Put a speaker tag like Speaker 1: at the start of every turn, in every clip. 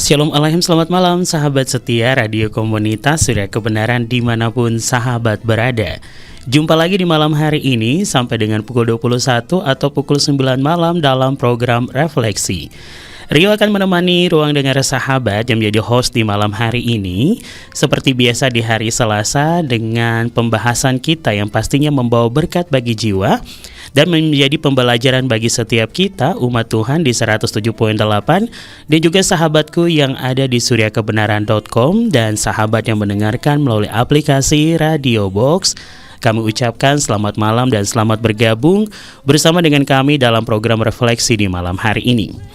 Speaker 1: Shalom Alaihim, selamat malam sahabat setia Radio Komunitas Surya Kebenaran dimanapun sahabat berada. Jumpa lagi di malam hari ini sampai dengan pukul 21 atau pukul 9 malam dalam program Refleksi. Rio akan menemani ruang dengar sahabat yang menjadi host di malam hari ini. Seperti biasa di hari Selasa dengan pembahasan kita yang pastinya membawa berkat bagi jiwa dan menjadi pembelajaran bagi setiap kita umat Tuhan di 107.8 dan juga sahabatku yang ada di suryakebenaran.com dan sahabat yang mendengarkan melalui aplikasi Radio Box. Kami ucapkan selamat malam dan selamat bergabung bersama dengan kami dalam program Refleksi di malam hari ini.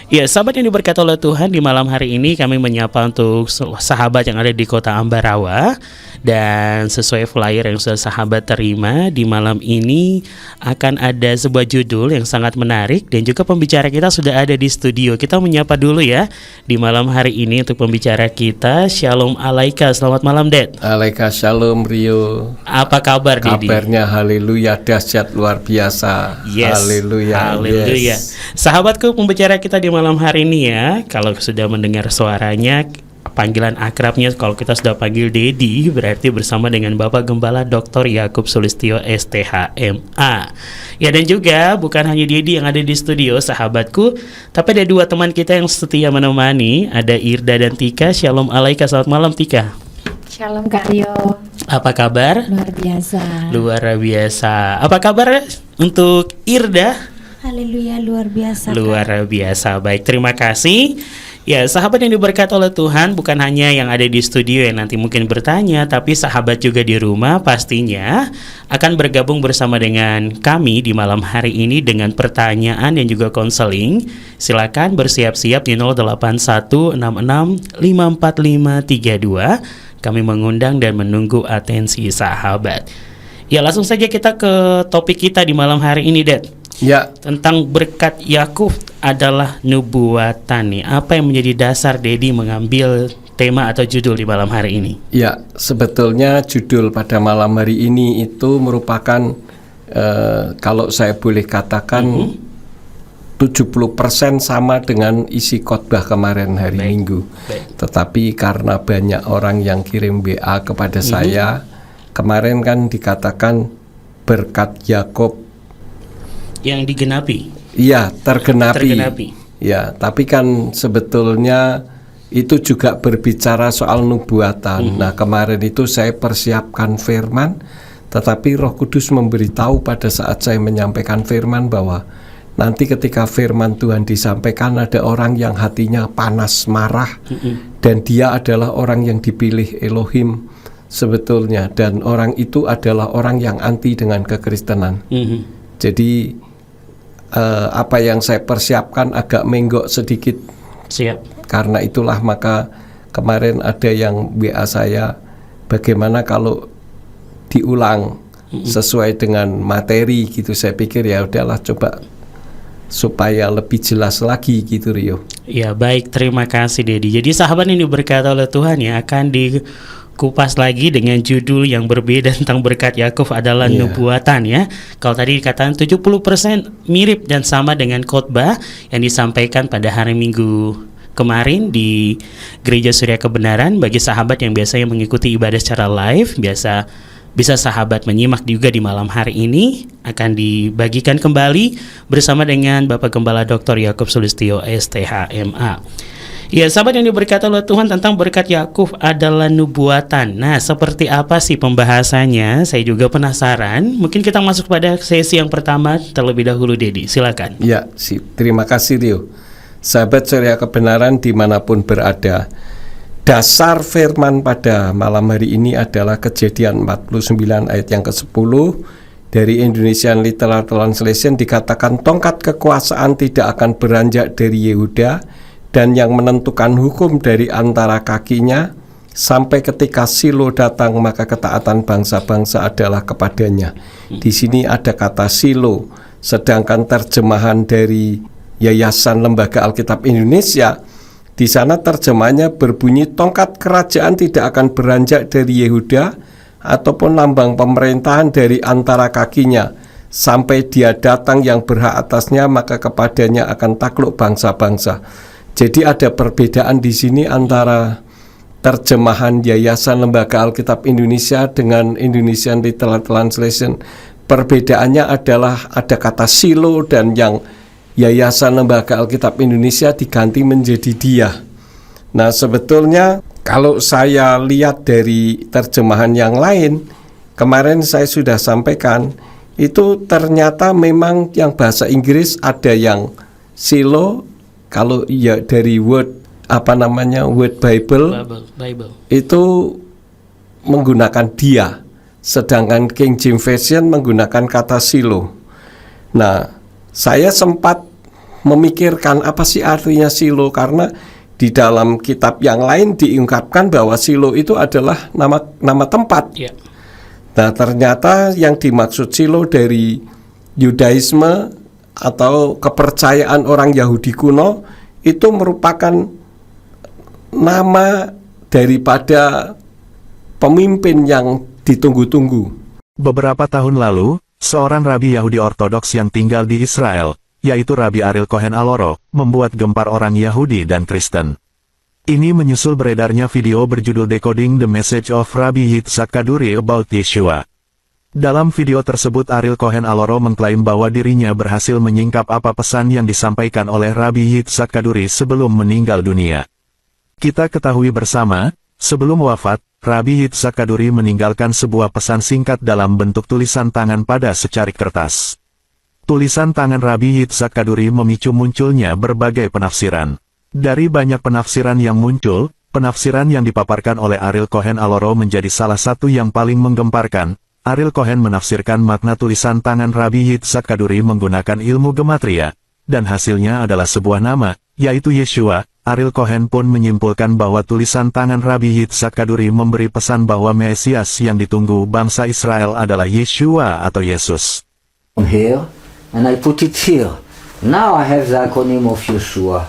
Speaker 1: Ya, sahabat yang diberkati oleh Tuhan, di malam hari ini kami menyapa untuk sahabat yang ada di kota Ambarawa. Dan sesuai flyer yang sudah sahabat terima, di malam ini akan ada sebuah judul yang sangat menarik. Dan juga pembicara kita sudah ada di studio. Kita menyapa dulu ya di malam hari ini untuk pembicara kita. Shalom Alaika, selamat malam Dad.
Speaker 2: Alaika shalom Rio.
Speaker 1: Apa kabar Didi?
Speaker 2: Kabarnya haleluya, dahsyat luar biasa.
Speaker 1: Yes, haleluya.
Speaker 2: Yes.
Speaker 1: Sahabatku, pembicara kita di malam hari ini ya, kalau sudah mendengar suaranya, panggilan akrabnya kalau kita sudah panggil Dedi, berarti bersama dengan Bapak Gembala Dr. Yakub Sulistyo STHMA. Ya, dan juga bukan hanya Dedi yang ada di studio sahabatku, tapi ada dua teman kita yang setia menemani, ada Irda dan Tika. Shalom Alaika, selamat malam Tika.
Speaker 3: Shalom Kak Rio.
Speaker 1: Apa kabar?
Speaker 3: Luar biasa.
Speaker 1: Luar biasa. Apa kabar untuk Irda?
Speaker 3: Haleluya, luar biasa.
Speaker 1: Luar biasa. Baik, terima kasih. Ya, sahabat yang diberkati oleh Tuhan, bukan hanya yang ada di studio yang nanti mungkin bertanya, tapi sahabat juga di rumah pastinya akan bergabung bersama dengan kami di malam hari ini dengan pertanyaan dan juga konseling. Silakan bersiap-siap di 0816654532. Kami mengundang dan menunggu atensi sahabat. Ya, langsung saja kita ke topik kita di malam hari ini, Dad.
Speaker 2: Ya,
Speaker 1: tentang berkat Yakub adalah nubuatan nih. Apa yang menjadi dasar Dedi mengambil tema atau judul di malam hari ini?
Speaker 2: ya, sebetulnya judul pada malam hari ini itu merupakan kalau saya boleh katakan 70% sama dengan isi khotbah kemarin hari Minggu. Tetapi karena banyak orang yang kirim WA kepada saya, kemarin kan dikatakan berkat Yakub
Speaker 1: yang digenapi.
Speaker 2: Iya, tergenapi. Ya, tapi kan sebetulnya itu juga berbicara soal nubuatan. Nah, kemarin itu saya persiapkan firman, tetapi Roh Kudus memberitahu pada saat saya menyampaikan firman bahwa nanti ketika firman Tuhan disampaikan ada orang yang hatinya panas, marah, dan dia adalah orang yang dipilih Elohim sebetulnya, dan orang itu adalah orang yang anti dengan kekristenan. Jadi apa yang saya persiapkan agak menggok sedikit.
Speaker 1: Siap.
Speaker 2: Karena itulah maka kemarin ada yang WA saya, bagaimana kalau diulang sesuai dengan materi gitu. Saya pikir ya udahlah, coba supaya lebih jelas lagi gitu Rio.
Speaker 1: Ya, baik, terima kasih Dedi. Jadi sahabat ini berkata oleh Tuhan ya, akan dikupas lagi dengan judul yang berbeda tentang berkat Yakub adalah nubuatan ya. Kalau tadi dikatakan 70% mirip dan sama dengan khotbah yang disampaikan pada hari Minggu kemarin di Gereja Surya Kebenaran. Bagi sahabat yang biasanya mengikuti ibadah secara live, bisa sahabat menyimak juga di malam hari ini, akan dibagikan kembali bersama dengan Bapak Gembala Dr. Yakub Sulistyo STHMA. Ya, sahabat yang diberkati oleh Tuhan, tentang berkat Yakub adalah nubuatan. Nah, seperti apa sih pembahasannya? Saya juga penasaran. Mungkin kita masuk pada sesi yang pertama terlebih dahulu, Dedi. Silakan.
Speaker 2: Ya, terima kasih Rio. Sahabat Surya Kebenaran dimanapun berada, dasar firman pada malam hari ini adalah Kejadian 49 ayat yang ke-10 dari Indonesian Literal Translation. Dikatakan tongkat kekuasaan tidak akan beranjak dari Yehuda, dan yang menentukan hukum dari antara kakinya, sampai ketika Silo datang maka ketaatan bangsa-bangsa adalah kepadanya. Di sini ada kata Silo, sedangkan terjemahan dari Yayasan Lembaga Alkitab Indonesia, di sana terjemahannya berbunyi tongkat kerajaan tidak akan beranjak dari Yehuda ataupun lambang pemerintahan dari antara kakinya, sampai dia datang yang berhak atasnya maka kepadanya akan takluk bangsa-bangsa. Jadi ada perbedaan di sini antara terjemahan Yayasan Lembaga Alkitab Indonesia dengan Indonesian Literal Translation. Perbedaannya adalah ada kata silo, dan yang Yayasan Lembaga Alkitab Indonesia diganti menjadi dia. Nah, sebetulnya kalau saya lihat dari terjemahan yang lain, kemarin saya sudah sampaikan, itu ternyata memang yang bahasa Inggris ada yang silo, kalau ya dari Word Bible itu menggunakan dia, sedangkan King James Version menggunakan kata silo. Nah, saya sempat memikirkan apa sih artinya silo, karena di dalam kitab yang lain diungkapkan bahwa silo itu adalah nama tempat. Nah, ternyata yang dimaksud silo dari Yudaisme atau kepercayaan orang Yahudi kuno itu merupakan nama daripada pemimpin yang ditunggu-tunggu.
Speaker 4: Beberapa tahun lalu, seorang rabi Yahudi Ortodoks yang tinggal di Israel, yaitu Rabi Ariel Cohen Aloro, membuat gempar orang Yahudi dan Kristen. Ini menyusul beredarnya video berjudul Decoding the Message of Rabbi Yitzhak Kaduri About Yeshua. Dalam video tersebut Ariel Cohen Aloro mengklaim bahwa dirinya berhasil menyingkap apa pesan yang disampaikan oleh Rabbi Yitzhak Kaduri sebelum meninggal dunia. Kita ketahui bersama, sebelum wafat, Rabbi Yitzhak Kaduri meninggalkan sebuah pesan singkat dalam bentuk tulisan tangan pada secarik kertas. Tulisan tangan Rabbi Yitzhak Kaduri memicu munculnya berbagai penafsiran. Dari banyak penafsiran yang muncul, penafsiran yang dipaparkan oleh Ariel Cohen Aloro menjadi salah satu yang paling menggemparkan. Ariel Cohen menafsirkan makna tulisan tangan Rabbi Yitzhak Kaduri menggunakan ilmu gematria, dan hasilnya adalah sebuah nama, yaitu Yeshua. Ariel Cohen pun menyimpulkan bahwa tulisan tangan Rabbi Yitzhak Kaduri memberi pesan bahwa Mesias yang ditunggu bangsa Israel adalah Yeshua atau Yesus.
Speaker 5: Here, and I put it here. Now I have the acronym of Yeshua.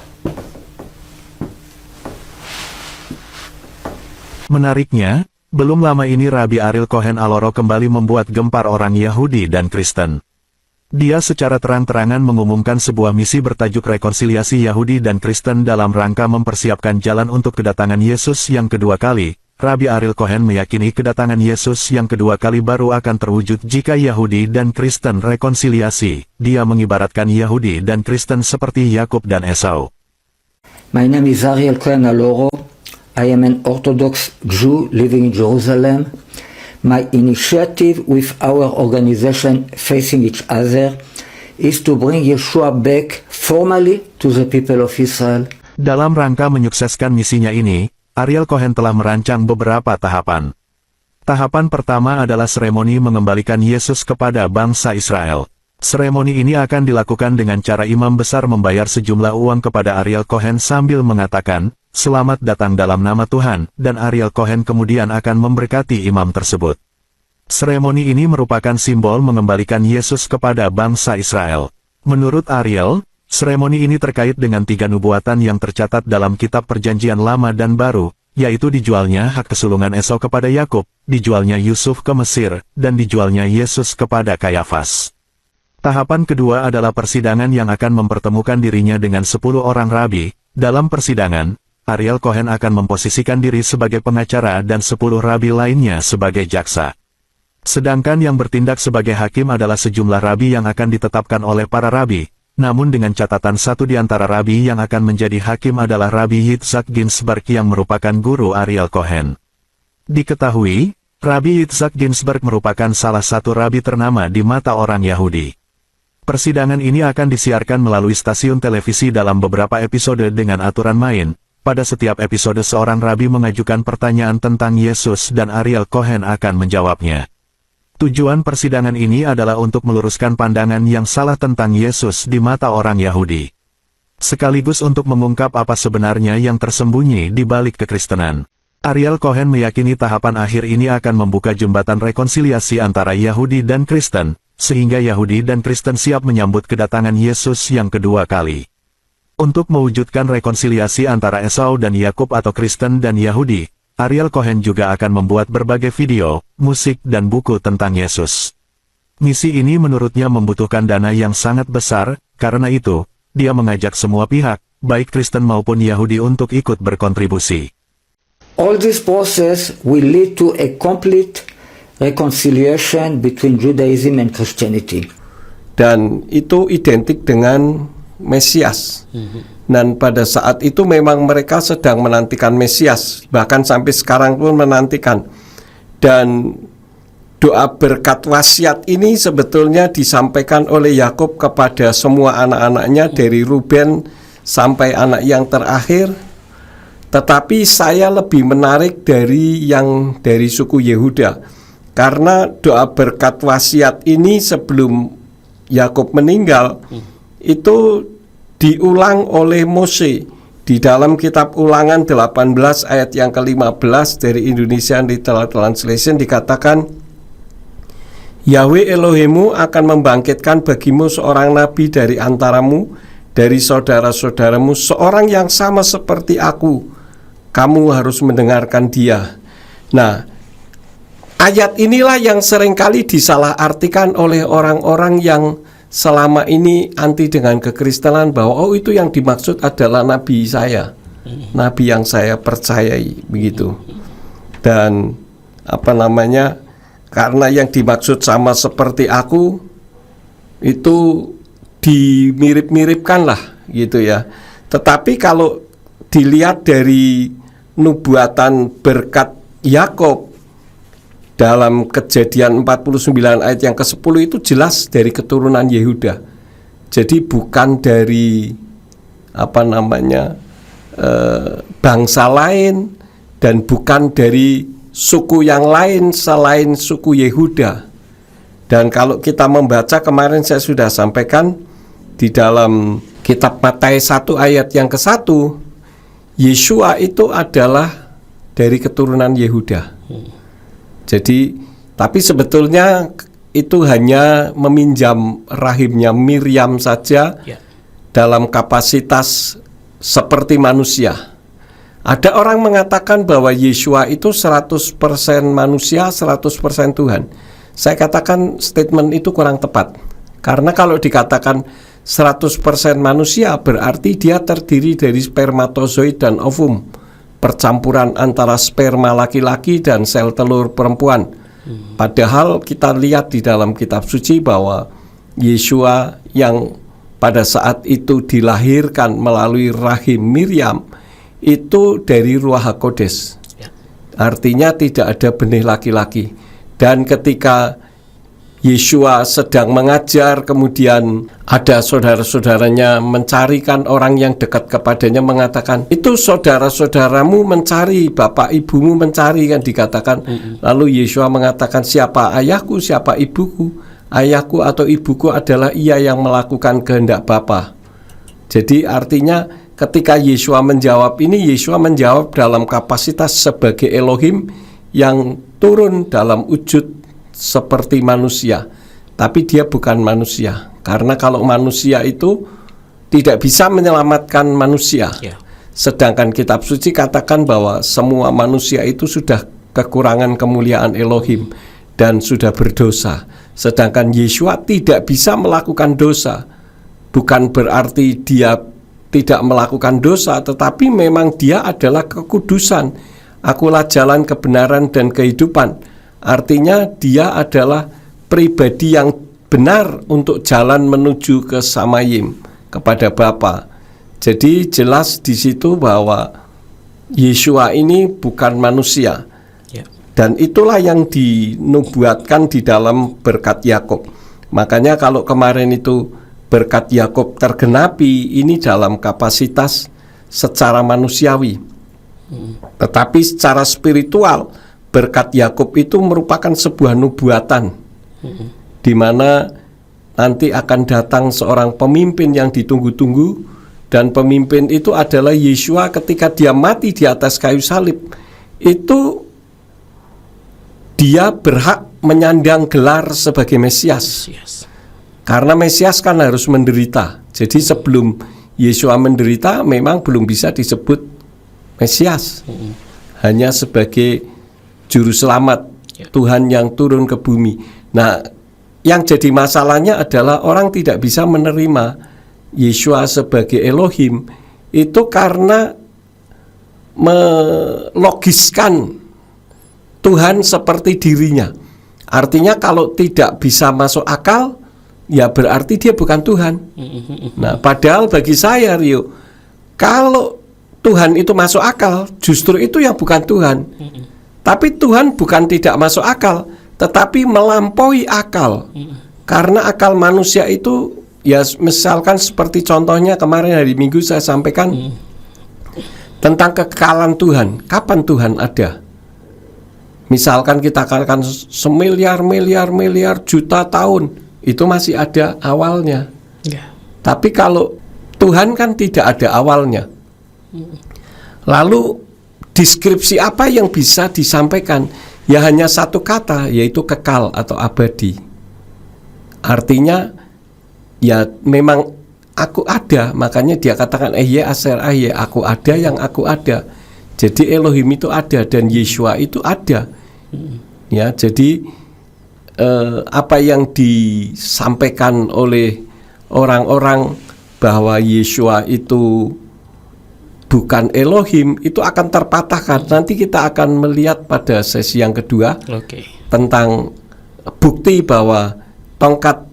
Speaker 4: Menariknya, belum lama ini Rabbi Ariel Cohen Aloro kembali membuat gempar orang Yahudi dan Kristen. Dia secara terang-terangan mengumumkan sebuah misi bertajuk rekonsiliasi Yahudi dan Kristen dalam rangka mempersiapkan jalan untuk kedatangan Yesus yang kedua kali. Rabbi Ariel Cohen meyakini kedatangan Yesus yang kedua kali baru akan terwujud jika Yahudi dan Kristen rekonsiliasi. Dia mengibaratkan Yahudi dan Kristen seperti Yakub dan Esau.
Speaker 5: My name is Ariel Cohen Aloro. I am an Orthodox Jew living in Jerusalem. My initiative with our organization Facing Each Other is to bring Yeshua back formally to the people of Israel.
Speaker 4: Dalam rangka menyukseskan misinya ini, Ariel Cohen telah merancang beberapa tahapan. Tahapan pertama adalah seremoni mengembalikan Yesus kepada bangsa Israel. Seremoni ini akan dilakukan dengan cara imam besar membayar sejumlah uang kepada Ariel Cohen sambil mengatakan, "Selamat datang dalam nama Tuhan," dan Ariel Cohen kemudian akan memberkati imam tersebut. Seremoni ini merupakan simbol mengembalikan Yesus kepada bangsa Israel. Menurut Ariel, seremoni ini terkait dengan 3 nubuatan yang tercatat dalam kitab Perjanjian Lama dan Baru, yaitu dijualnya hak kesulungan Esau kepada Yakub, dijualnya Yusuf ke Mesir, dan dijualnya Yesus kepada Kayafas. Tahapan kedua adalah persidangan yang akan mempertemukan dirinya dengan 10 orang rabi. Dalam persidangan, Ariel Cohen akan memposisikan diri sebagai pengacara dan 10 rabi lainnya sebagai jaksa. Sedangkan yang bertindak sebagai hakim adalah sejumlah rabi yang akan ditetapkan oleh para rabi, namun dengan catatan satu di antara rabi yang akan menjadi hakim adalah Rabbi Yitzhak Ginsburg yang merupakan guru Ariel Cohen. Diketahui, Rabbi Yitzhak Ginsburg merupakan salah satu rabi ternama di mata orang Yahudi. Persidangan ini akan disiarkan melalui stasiun televisi dalam beberapa episode dengan aturan main. Pada setiap episode seorang rabi mengajukan pertanyaan tentang Yesus dan Ariel Cohen akan menjawabnya. Tujuan persidangan ini adalah untuk meluruskan pandangan yang salah tentang Yesus di mata orang Yahudi, sekaligus untuk mengungkap apa sebenarnya yang tersembunyi di balik kekristenan. Ariel Cohen meyakini tahapan akhir ini akan membuka jembatan rekonsiliasi antara Yahudi dan Kristen, sehingga Yahudi dan Kristen siap menyambut kedatangan Yesus yang kedua kali. Untuk mewujudkan rekonsiliasi antara Esau dan Yakub atau Kristen dan Yahudi, Ariel Cohen juga akan membuat berbagai video, musik dan buku tentang Yesus. Misi ini menurutnya membutuhkan dana yang sangat besar, karena itu, dia mengajak semua pihak, baik Kristen maupun Yahudi untuk ikut berkontribusi.
Speaker 5: All this process will lead to a complete reconciliation between Judaism and Christianity.
Speaker 2: Dan itu identik dengan Mesias. Dan pada saat itu memang mereka sedang menantikan Mesias, bahkan sampai sekarang pun menantikan. Dan doa berkat wasiat ini sebetulnya disampaikan oleh Yakub kepada semua anak-anaknya dari Ruben sampai anak yang terakhir. Tetapi saya lebih menarik dari yang dari suku Yehuda, karena doa berkat wasiat ini sebelum Yakub meninggal itu diulang oleh Mose di dalam kitab Ulangan 18 ayat yang ke-15 dari Indonesian Literal Translation. Dikatakan, Yahweh Elohimmu akan membangkitkan bagimu seorang nabi dari antaramu, dari saudara-saudaramu, seorang yang sama seperti aku. Kamu harus mendengarkan dia. Nah, ayat inilah yang seringkali disalahartikan oleh orang-orang yang selama ini anti dengan kekristenan, bahwa oh itu yang dimaksud adalah nabi saya, nabi yang saya percayai, begitu. Dan karena yang dimaksud sama seperti aku itu dimirip-miripkan lah, gitu ya. Tetapi kalau dilihat dari nubuatan berkat Yakub dalam Kejadian 49 ayat yang ke-10 itu jelas dari keturunan Yehuda. Jadi bukan dari bangsa lain dan bukan dari suku yang lain selain suku Yehuda. Dan kalau kita membaca, kemarin saya sudah sampaikan di dalam kitab Matius 1 ayat yang ke-1, Yeshua itu adalah dari keturunan Yehuda. Jadi, tapi sebetulnya itu hanya meminjam rahimnya Miriam saja dalam kapasitas seperti manusia. Ada orang mengatakan bahwa Yeshua itu 100% manusia, 100% Tuhan. Saya katakan statement itu kurang tepat. Karena kalau dikatakan 100% manusia berarti dia terdiri dari spermatozoid dan ovum, percampuran antara sperma laki-laki dan sel telur perempuan. Padahal kita lihat di dalam kitab suci bahwa Yeshua yang pada saat itu dilahirkan melalui rahim Miriam itu dari Ruach HaKodes. Artinya tidak ada benih laki-laki. Dan ketika Yeshua sedang mengajar, kemudian ada saudara-saudaranya mencarikan orang yang dekat kepadanya, mengatakan, itu saudara-saudaramu mencari, bapak ibumu mencari, kan dikatakan. Lalu Yeshua mengatakan, siapa ayahku, siapa ibuku? Ayahku atau ibuku adalah ia yang melakukan kehendak Bapa. Jadi artinya ketika Yeshua menjawab ini, Yeshua menjawab dalam kapasitas sebagai Elohim yang turun dalam wujud seperti manusia, tapi dia bukan manusia. Karena kalau manusia itu tidak bisa menyelamatkan manusia. Sedangkan kitab suci katakan bahwa semua manusia itu sudah kekurangan kemuliaan Elohim dan sudah berdosa. Sedangkan Yeshua tidak bisa melakukan dosa. Bukan berarti dia tidak melakukan dosa, tetapi memang dia adalah kekudusan. Akulah jalan, kebenaran, dan kehidupan. Artinya dia adalah pribadi yang benar untuk jalan menuju ke Samayim, kepada Bapa. Jadi jelas di situ bahwa Yeshua ini bukan manusia. Dan itulah yang dinubuatkan di dalam berkat Yakub. Makanya kalau kemarin itu berkat Yakub tergenapi, ini dalam kapasitas secara manusiawi. Tetapi secara spiritual, berkat Yakub itu merupakan sebuah nubuatan, di mana nanti akan datang seorang pemimpin yang ditunggu-tunggu, dan pemimpin itu adalah Yeshua. Ketika dia mati di atas kayu salib, itu dia berhak menyandang gelar sebagai Mesias. Karena Mesias kan harus menderita. Jadi sebelum Yeshua menderita, memang belum bisa disebut Mesias, hanya sebagai Juru Selamat, Tuhan yang turun ke bumi. Nah, yang jadi masalahnya adalah orang tidak bisa menerima Yeshua sebagai Elohim itu karena melogiskan Tuhan seperti dirinya. Artinya kalau tidak bisa masuk akal, ya berarti dia bukan Tuhan. Nah, padahal bagi saya, Rio, kalau Tuhan itu masuk akal, justru itu yang bukan Tuhan. Tapi Tuhan bukan tidak masuk akal, tetapi melampaui akal. Karena akal manusia itu, ya misalkan seperti contohnya kemarin hari Minggu saya sampaikan tentang kekekalan Tuhan. Kapan Tuhan ada? Misalkan kita katakan semiliar juta tahun, itu masih ada awalnya. Tapi kalau Tuhan kan tidak ada awalnya. Lalu deskripsi apa yang bisa disampaikan? Ya hanya satu kata, yaitu kekal atau abadi. Artinya ya memang aku ada, makanya dia katakan aser aku ada yang aku ada. Jadi Elohim itu ada dan Yeshua itu ada. Ya, jadi apa yang disampaikan oleh orang-orang bahwa Yeshua itu bukan Elohim itu akan terpatahkan. Nanti kita akan melihat pada sesi yang kedua tentang bukti bahwa tongkat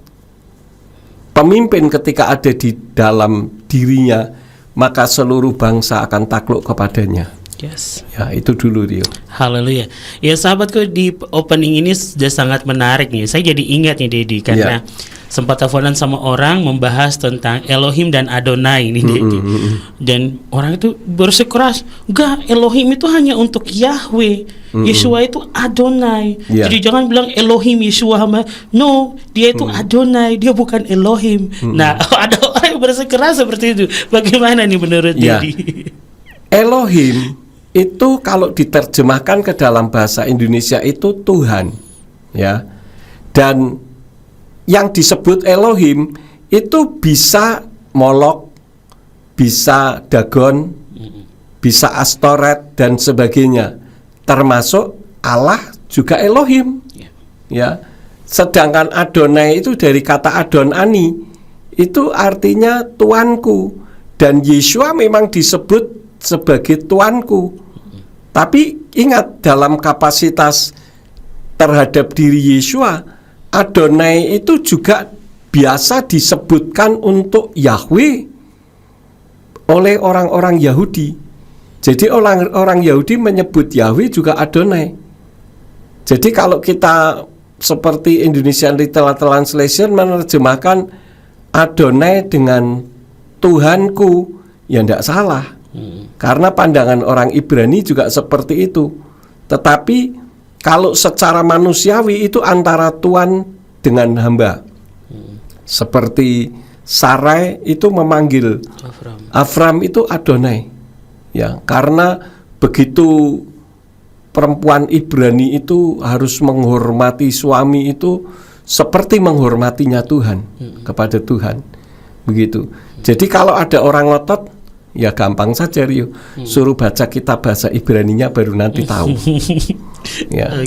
Speaker 2: pemimpin ketika ada di dalam dirinya, maka seluruh bangsa akan takluk kepadanya.
Speaker 1: Yes.
Speaker 2: Ya, itu dulu Rio.
Speaker 1: Haleluya. Ya sahabatku, di opening ini sudah sangat menarik nih. Saya jadi ingat nih Dedi, karena sempat teleponan sama orang membahas tentang Elohim dan Adonai nih Dedi. Dan orang itu bersikeras, enggak, Elohim itu hanya untuk Yahweh. Yeshua itu Adonai. Jadi jangan bilang Elohim Yeshua. No, dia itu Adonai, dia bukan Elohim. Nah, ada orang yang bersikeras seperti itu. Bagaimana nih menurut Dedi?
Speaker 2: Elohim itu kalau diterjemahkan ke dalam bahasa Indonesia itu Tuhan, ya. Dan yang disebut Elohim itu bisa Molok, bisa Dagon, bisa Astoret dan sebagainya. Termasuk Allah juga Elohim. Ya. Sedangkan Adonai itu dari kata Adonani, itu artinya tuanku, dan Yeshua memang disebut sebagai tuanku. Tapi ingat, dalam kapasitas terhadap diri Yeshua, Adonai itu juga biasa disebutkan untuk Yahweh oleh orang-orang Yahudi. Jadi orang Yahudi menyebut Yahweh juga Adonai. Jadi kalau kita seperti Indonesian Literal Translation menerjemahkan Adonai dengan Tuhanku, ya tidak salah. Karena pandangan orang Ibrani juga seperti itu. Tetapi kalau secara manusiawi itu antara Tuhan dengan hamba. Seperti Sarai itu memanggil Avram itu Adonai. Ya, karena begitu perempuan Ibrani itu harus menghormati suami itu seperti menghormatinya Tuhan kepada Tuhan. Begitu. Jadi kalau ada orang ngotot, ya gampang saja Rio, suruh baca kitab bahasa Ibraninya baru nanti tahu. Ya.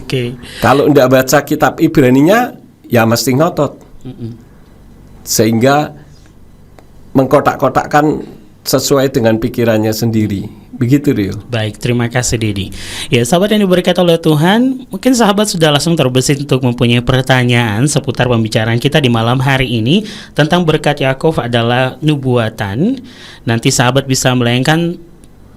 Speaker 2: Kalau tidak baca kitab Ibraninya, ya mesti ngotot. Sehingga mengkotak-kotakkan sesuai dengan pikirannya sendiri. Begitu Rio.
Speaker 1: Baik, terima kasih Dedi. Ya sahabat yang diberkati oleh Tuhan, mungkin sahabat sudah langsung terbesit untuk mempunyai pertanyaan seputar pembicaraan kita di malam hari ini tentang berkat Yakov adalah nubuatan. Nanti sahabat bisa melayangkan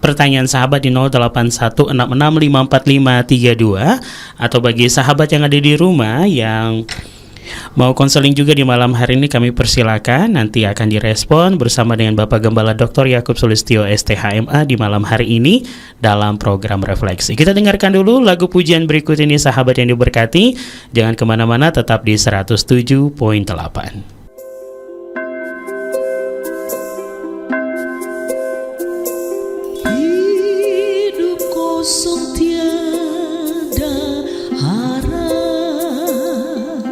Speaker 1: pertanyaan sahabat di 0816654532, atau bagi sahabat yang ada di rumah yang mau konseling juga di malam hari ini, kami persilakan, nanti akan direspon bersama dengan Bapak Gembala Dr. Yakub Sulistyo STHMA di malam hari ini dalam program Refleksi. Kita dengarkan dulu lagu pujian berikut ini sahabat yang diberkati. Jangan kemana-mana, tetap di 107.8.
Speaker 6: Hidup kosong tiada harap,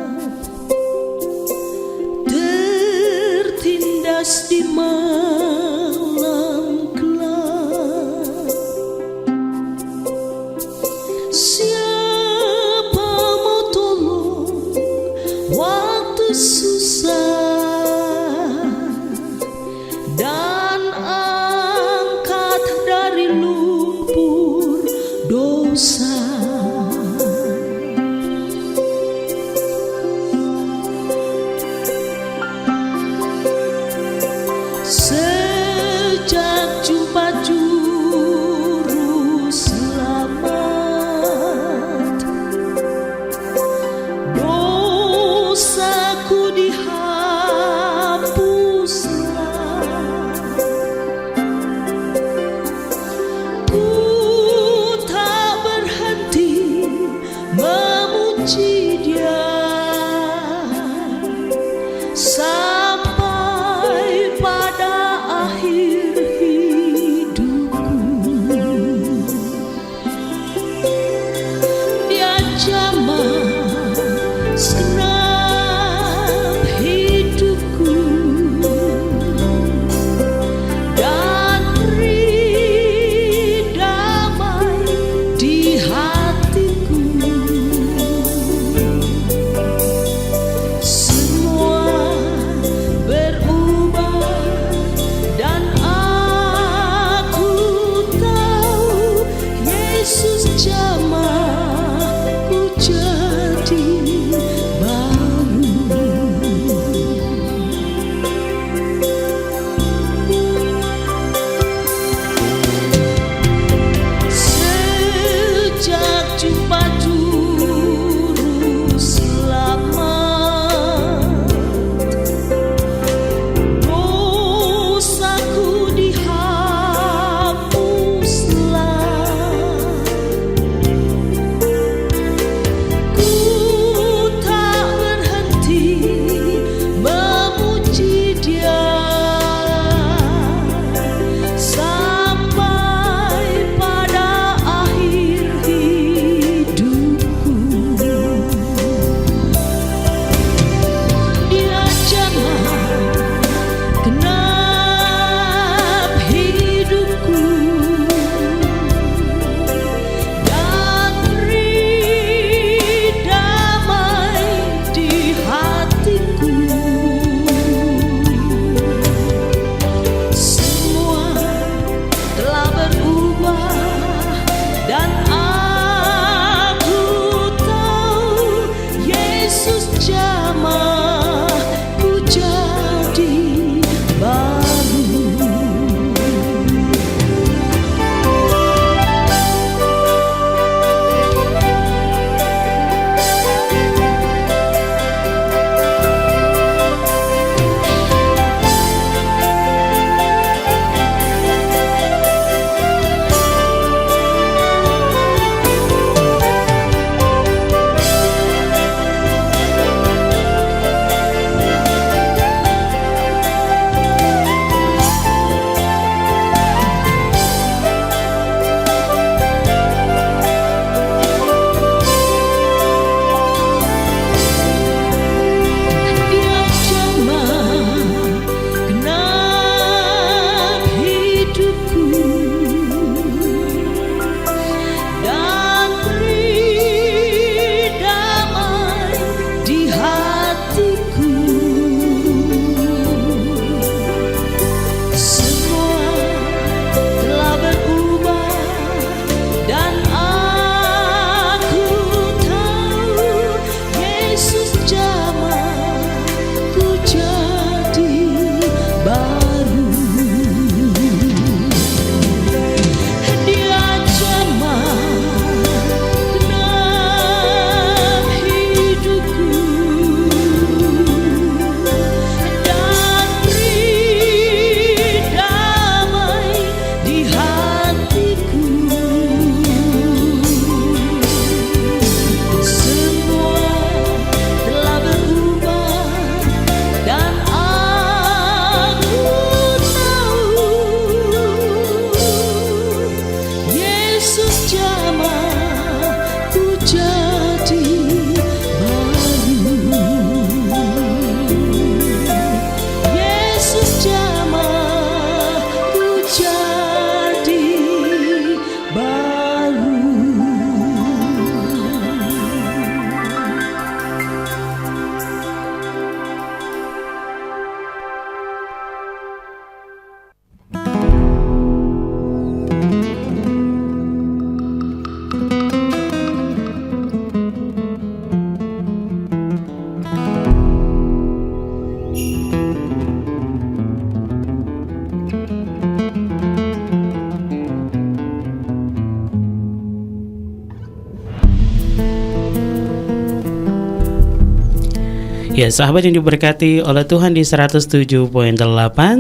Speaker 6: tertindas di malam gelap. Siapa mau tolong waktu susah, dan Sejak jumpa juru selamat, dosaku dihapuslah. Ku tak berhenti memuji Dia sampai pada akhir hidupku. Dia jamah segenap hidupku dan beri damai di hatiku. Semua berubah dan aku tahu Yesus jamah ku jadi baru. Sejak jumpa juru selamat, dosaku dihapuslah. Ku tak berhenti memuji Dia sampai pada akhir hidupku. Dia jamah genap hidupku dan beri damai di hatiku. Semua telah berubah dan aku tahu Yesus jamah ku jadi baru. Dia jamah genap hidupku dan beri damai di hatiku. Semua telah berubah dan aku tahu Yesus jamah ku jadi baru. Dia jamah genap hidupku dan beri damai di hatiku. Semua telah berubah dan aku
Speaker 1: Ya, sahabat yang diberkati oleh Tuhan di 107.8,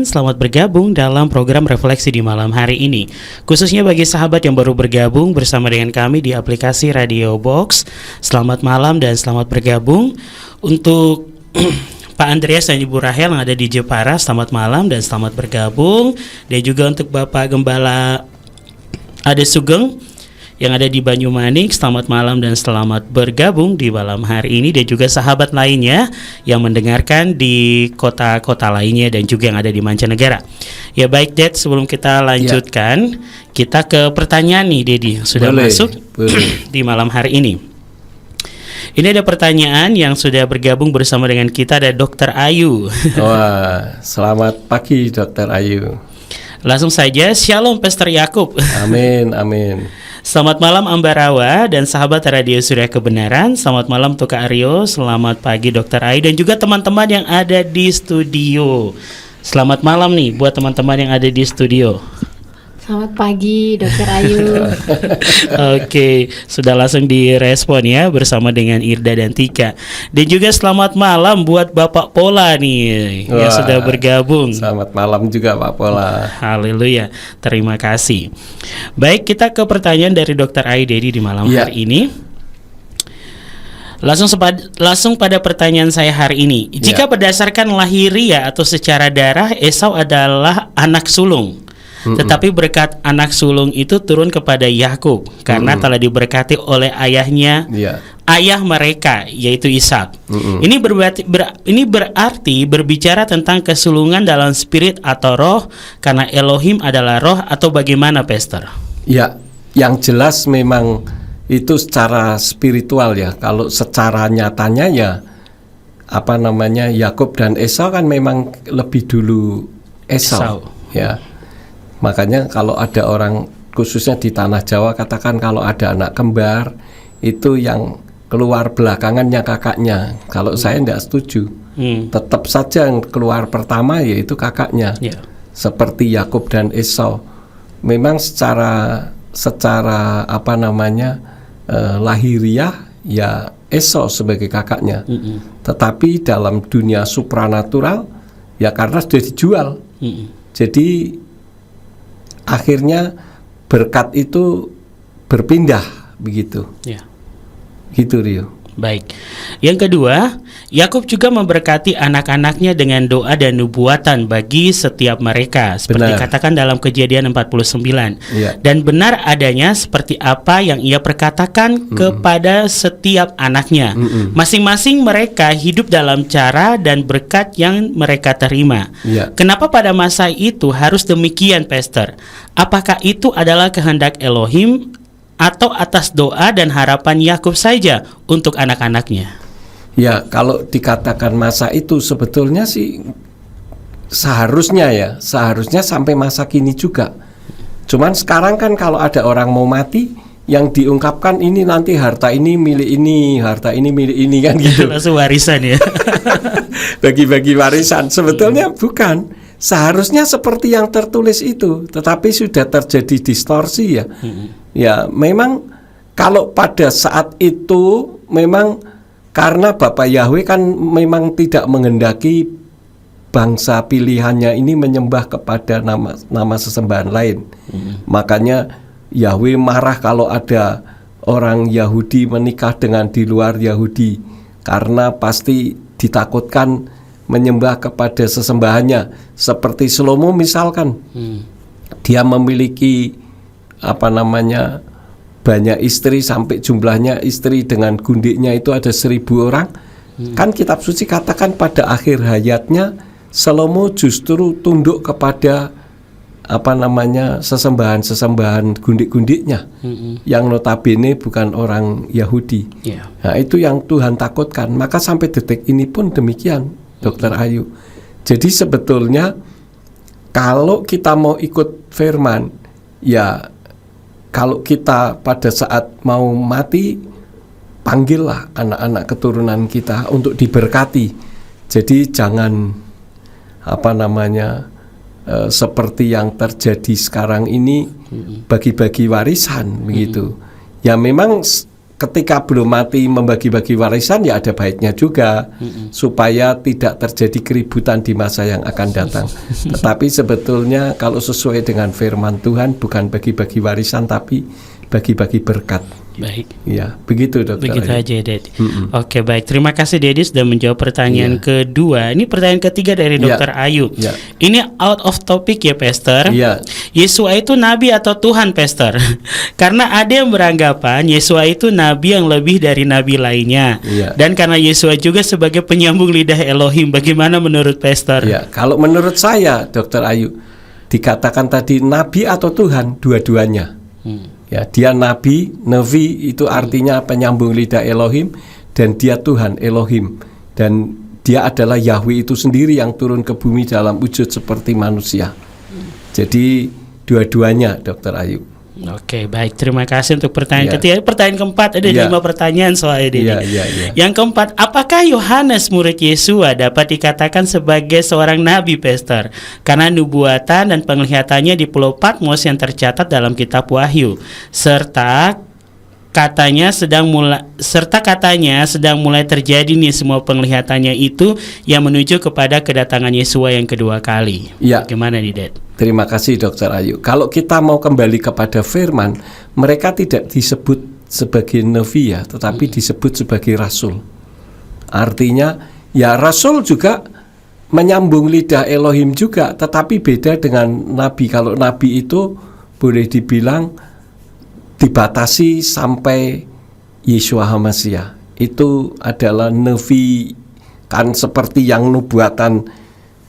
Speaker 1: selamat bergabung dalam program Refleksi di malam hari ini. Khususnya bagi sahabat yang baru bergabung bersama dengan kami di aplikasi Radio Box, selamat malam dan selamat bergabung. Untuk Pak Andreas dan Ibu Rahel yang ada di Jepara, selamat malam dan selamat bergabung. Dan juga untuk Bapak Gembala Ade Sugeng yang ada di Banyumanik, selamat malam dan selamat bergabung di malam hari ini. Dan juga sahabat lainnya yang mendengarkan di kota-kota lainnya dan juga yang ada di mancanegara. Ya baik Dad, sebelum kita lanjutkan, kita ke pertanyaan nih Dedi, sudah masuk di malam hari ini. Ini ada pertanyaan yang sudah bergabung bersama dengan kita, ada Dr. Ayu.
Speaker 2: Wah, selamat pagi Dr. Ayu.
Speaker 1: Langsung saja, Shalom Pastor Yakub.
Speaker 2: Amin, amin.
Speaker 1: Selamat malam Ambarawa dan sahabat Radio Surya Kebenaran. Selamat malam untuk Kak Aryo. Selamat pagi Dr. Ayu dan juga teman-teman yang ada di studio. Selamat malam nih buat teman-teman yang ada di studio.
Speaker 3: Selamat pagi Dr. Ayu.
Speaker 1: Oke, sudah langsung direspon ya bersama dengan Irda dan Tika. Dan juga selamat malam buat Bapak Pola nih yang sudah bergabung.
Speaker 2: Selamat malam juga Pak Pola.
Speaker 1: Haleluya, terima kasih. Baik, kita ke pertanyaan dari Dr. Ayu Dedi di malam hari ini. Langsung pada pertanyaan saya hari ini. Jika berdasarkan lahiriah atau secara darah, Esau adalah anak sulung. Tetapi berkat anak sulung itu turun kepada Yakub karena telah diberkati oleh ayahnya, ayah mereka yaitu Ishak. Ini berarti berbicara tentang kesulungan dalam spirit atau roh, karena Elohim adalah roh, atau bagaimana, Pastor?
Speaker 2: Ya, yang jelas memang itu secara spiritual ya. Kalau secara nyatanya ya Yakub dan Esau kan memang lebih dulu Esau. Ya. Makanya kalau ada orang khususnya di tanah Jawa katakan kalau ada anak kembar itu yang keluar belakangannya kakaknya. Kalau saya tidak setuju. Tetap saja yang keluar pertama yaitu kakaknya. Seperti Yakub dan Esau. Memang secara lahiriah ya Esau sebagai kakaknya. Tetapi dalam dunia supranatural ya karena sudah dijual. Jadi akhirnya berkat itu berpindah begitu. Gitu Rio.
Speaker 1: Baik. Yang kedua, Yakub juga memberkati anak-anaknya dengan doa dan nubuatan bagi setiap mereka, seperti dikatakan dalam Kejadian 49. Dan benar adanya seperti apa yang ia perkatakan kepada setiap anaknya. Masing-masing mereka hidup dalam cara dan berkat yang mereka terima. Kenapa pada masa itu harus demikian, Pastor? Apakah itu adalah kehendak Elohim atau atas doa dan harapan Yakub saja untuk anak-anaknya?
Speaker 2: Ya, kalau dikatakan masa itu sebetulnya sih seharusnya sampai masa kini juga. Cuman sekarang kan kalau ada orang mau mati, yang diungkapkan ini nanti harta ini milik ini, harta ini milik ini kan gitu.
Speaker 1: Langsung warisan ya.
Speaker 2: Bagi-bagi warisan. Sebetulnya bukan. Seharusnya seperti yang tertulis itu, tetapi sudah terjadi distorsi ya. Ya, memang kalau pada saat itu memang karena Bapak Yahweh kan memang tidak menghendaki bangsa pilihannya ini menyembah kepada nama sesembahan lain. Makanya Yahweh marah kalau ada orang Yahudi menikah dengan di luar Yahudi, karena pasti ditakutkan menyembah kepada sesembahannya. Seperti Salomo misalkan, dia memiliki banyak istri, sampai jumlahnya istri dengan gundiknya itu ada 1000 orang. Kan kitab suci katakan pada akhir hayatnya Salomo justru tunduk kepada sesembahan gundik-gundiknya yang notabene bukan orang Yahudi. Nah, itu yang Tuhan takutkan. Maka sampai detik ini pun demikian, Dr. Ayu. Jadi sebetulnya kalau kita mau ikut firman, ya kalau kita pada saat mau mati, panggillah anak-anak keturunan kita untuk diberkati. Jadi jangan seperti yang terjadi sekarang ini, bagi-bagi warisan begitu. Ya memang ketika belum mati membagi-bagi warisan ya ada baiknya juga supaya tidak terjadi keributan di masa yang akan datang. Tetapi sebetulnya kalau sesuai dengan firman Tuhan bukan bagi-bagi warisan tapi bagi-bagi berkat.
Speaker 1: Baik.
Speaker 2: Ya, begitu Dokter.
Speaker 1: Begitu
Speaker 2: Ayu.
Speaker 1: aja, Dedi. Oke, baik. Terima kasih, Dedi, sudah menjawab pertanyaan kedua. Ini pertanyaan ketiga dari
Speaker 2: Iya.
Speaker 1: Dokter Ayu.
Speaker 2: Iya.
Speaker 1: Ini out of topic ya, Pastor.
Speaker 2: Iya.
Speaker 1: Yesua itu nabi atau Tuhan, Pastor? Karena ada yang beranggapan Yesua itu nabi yang lebih dari nabi lainnya.
Speaker 2: Iya.
Speaker 1: Dan karena Yesua juga sebagai penyambung lidah Elohim. Bagaimana menurut Pastor?
Speaker 2: Ya, kalau menurut saya, Dokter Ayu, dikatakan tadi nabi atau Tuhan, dua-duanya. Ya, dia nabi itu artinya penyambung lidah Elohim, dan dia Tuhan Elohim, dan dia adalah Yahweh itu sendiri yang turun ke bumi dalam wujud seperti manusia. Jadi dua-duanya, Dokter Ayu.
Speaker 1: Oke, baik. Terima kasih untuk pertanyaan
Speaker 2: Iya.
Speaker 1: ketiga. Pertanyaan keempat, ada
Speaker 2: Iya.
Speaker 1: 5 pertanyaan soalnya, Dedi.
Speaker 2: Iya.
Speaker 1: Yang keempat, apakah Yohanes murid Yesua dapat dikatakan sebagai seorang nabi, Pastor? Karena nubuatan dan penglihatannya di Pulau Patmos yang tercatat dalam kitab Wahyu, serta katanya sedang mulai terjadi nih semua penglihatannya itu yang menuju kepada kedatangan Yesua yang kedua kali.
Speaker 2: Iya.
Speaker 1: Gimana nih, Dad?
Speaker 2: Terima kasih Dokter Ayu. Kalau kita mau kembali kepada firman, mereka tidak disebut sebagai nabi ya, tetapi disebut sebagai rasul. Artinya ya rasul juga menyambung lidah Elohim juga, tetapi beda dengan nabi. Kalau nabi itu boleh dibilang dibatasi sampai Yeshua HaMashiach. Itu adalah nabi, kan seperti yang nubuatan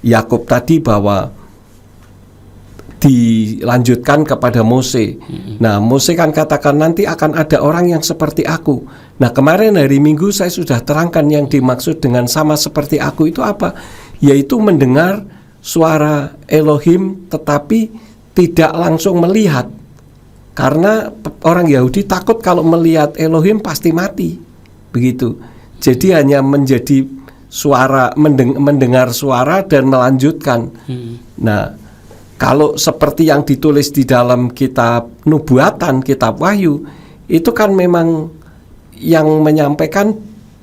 Speaker 2: Yakub tadi bahwa dilanjutkan kepada Mose. Nah, Mose kan katakan nanti akan ada orang yang seperti aku. Nah, kemarin hari Minggu saya sudah terangkan yang dimaksud dengan sama seperti aku itu apa? Yaitu mendengar suara Elohim tetapi tidak langsung melihat. Karena orang Yahudi takut kalau melihat Elohim pasti mati. Begitu. Jadi hanya menjadi suara, mendengar suara dan melanjutkan. Nah, kalau seperti yang ditulis di dalam kitab nubuatan, kitab Wahyu, itu kan memang yang menyampaikan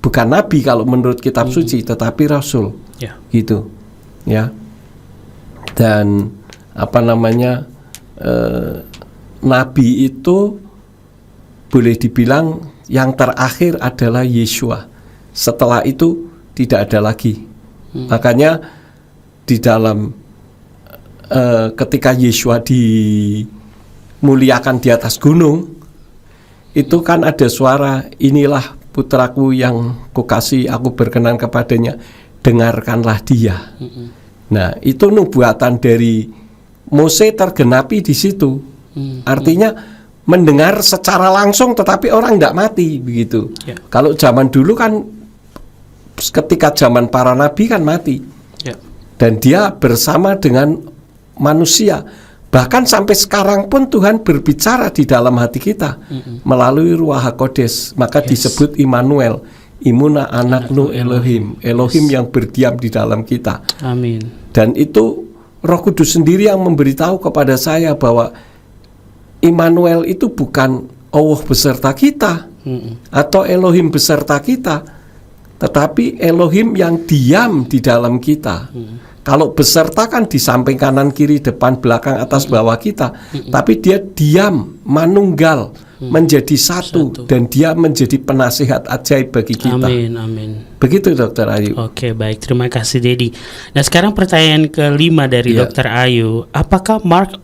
Speaker 2: bukan nabi kalau menurut kitab suci, tetapi rasul.
Speaker 1: Ya.
Speaker 2: Gitu. Ya. Dan nabi itu boleh dibilang yang terakhir adalah Yeshua. Setelah itu tidak ada lagi. Makanya di dalam ketika Yeshua dimuliakan di atas gunung, itu kan ada suara, inilah putraku yang kukasihi, aku berkenan kepadanya, dengarkanlah dia. Nah, itu nubuatan dari Mose tergenapi di situ. Artinya mendengar secara langsung tetapi orang tidak mati begitu.
Speaker 1: Ya.
Speaker 2: Kalau zaman dulu kan ketika zaman para nabi kan mati.
Speaker 1: Ya.
Speaker 2: Dan dia bersama dengan manusia. Bahkan sampai sekarang pun Tuhan berbicara di dalam hati kita melalui Ruach HaKodes. Maka disebut Immanuel, Imuna Anaknu Elohim, Elohim yang berdiam di dalam kita.
Speaker 1: Amin.
Speaker 2: Dan itu Roh Kudus sendiri yang memberitahu kepada saya bahwa Immanuel itu bukan Allah beserta kita atau Elohim beserta kita, tetapi Elohim yang diam di dalam kita. Kalau beserta kan di samping kanan kiri depan belakang atas bawah kita, tapi dia diam manunggal menjadi satu dan dia menjadi penasihat ajaib bagi kita.
Speaker 1: Amin, amin.
Speaker 2: Begitu Dokter Ayu.
Speaker 1: Oke, baik. Terima kasih, Dedi. Nah, sekarang pertanyaan kelima dari
Speaker 2: Iya.
Speaker 1: Dokter Ayu. Apakah mark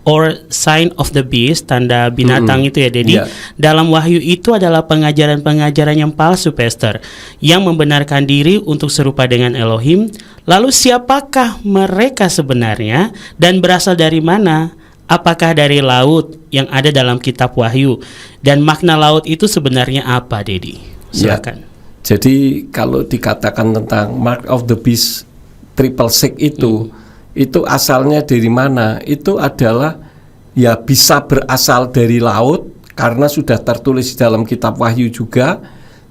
Speaker 1: or sign of the beast, tanda binatang itu ya, Dedi,
Speaker 2: Iya.
Speaker 1: dalam Wahyu itu adalah pengajaran-pengajaran yang palsu, Pastor, yang membenarkan diri untuk serupa dengan Elohim? Lalu siapakah mereka sebenarnya dan berasal dari mana? Apakah dari laut yang ada dalam kitab Wahyu? Dan makna laut itu sebenarnya apa, Dedi? Silakan.
Speaker 2: Jadi kalau dikatakan tentang mark of the beast, triple six itu asalnya dari mana? Itu adalah ya bisa berasal dari laut karena sudah tertulis di dalam kitab Wahyu juga,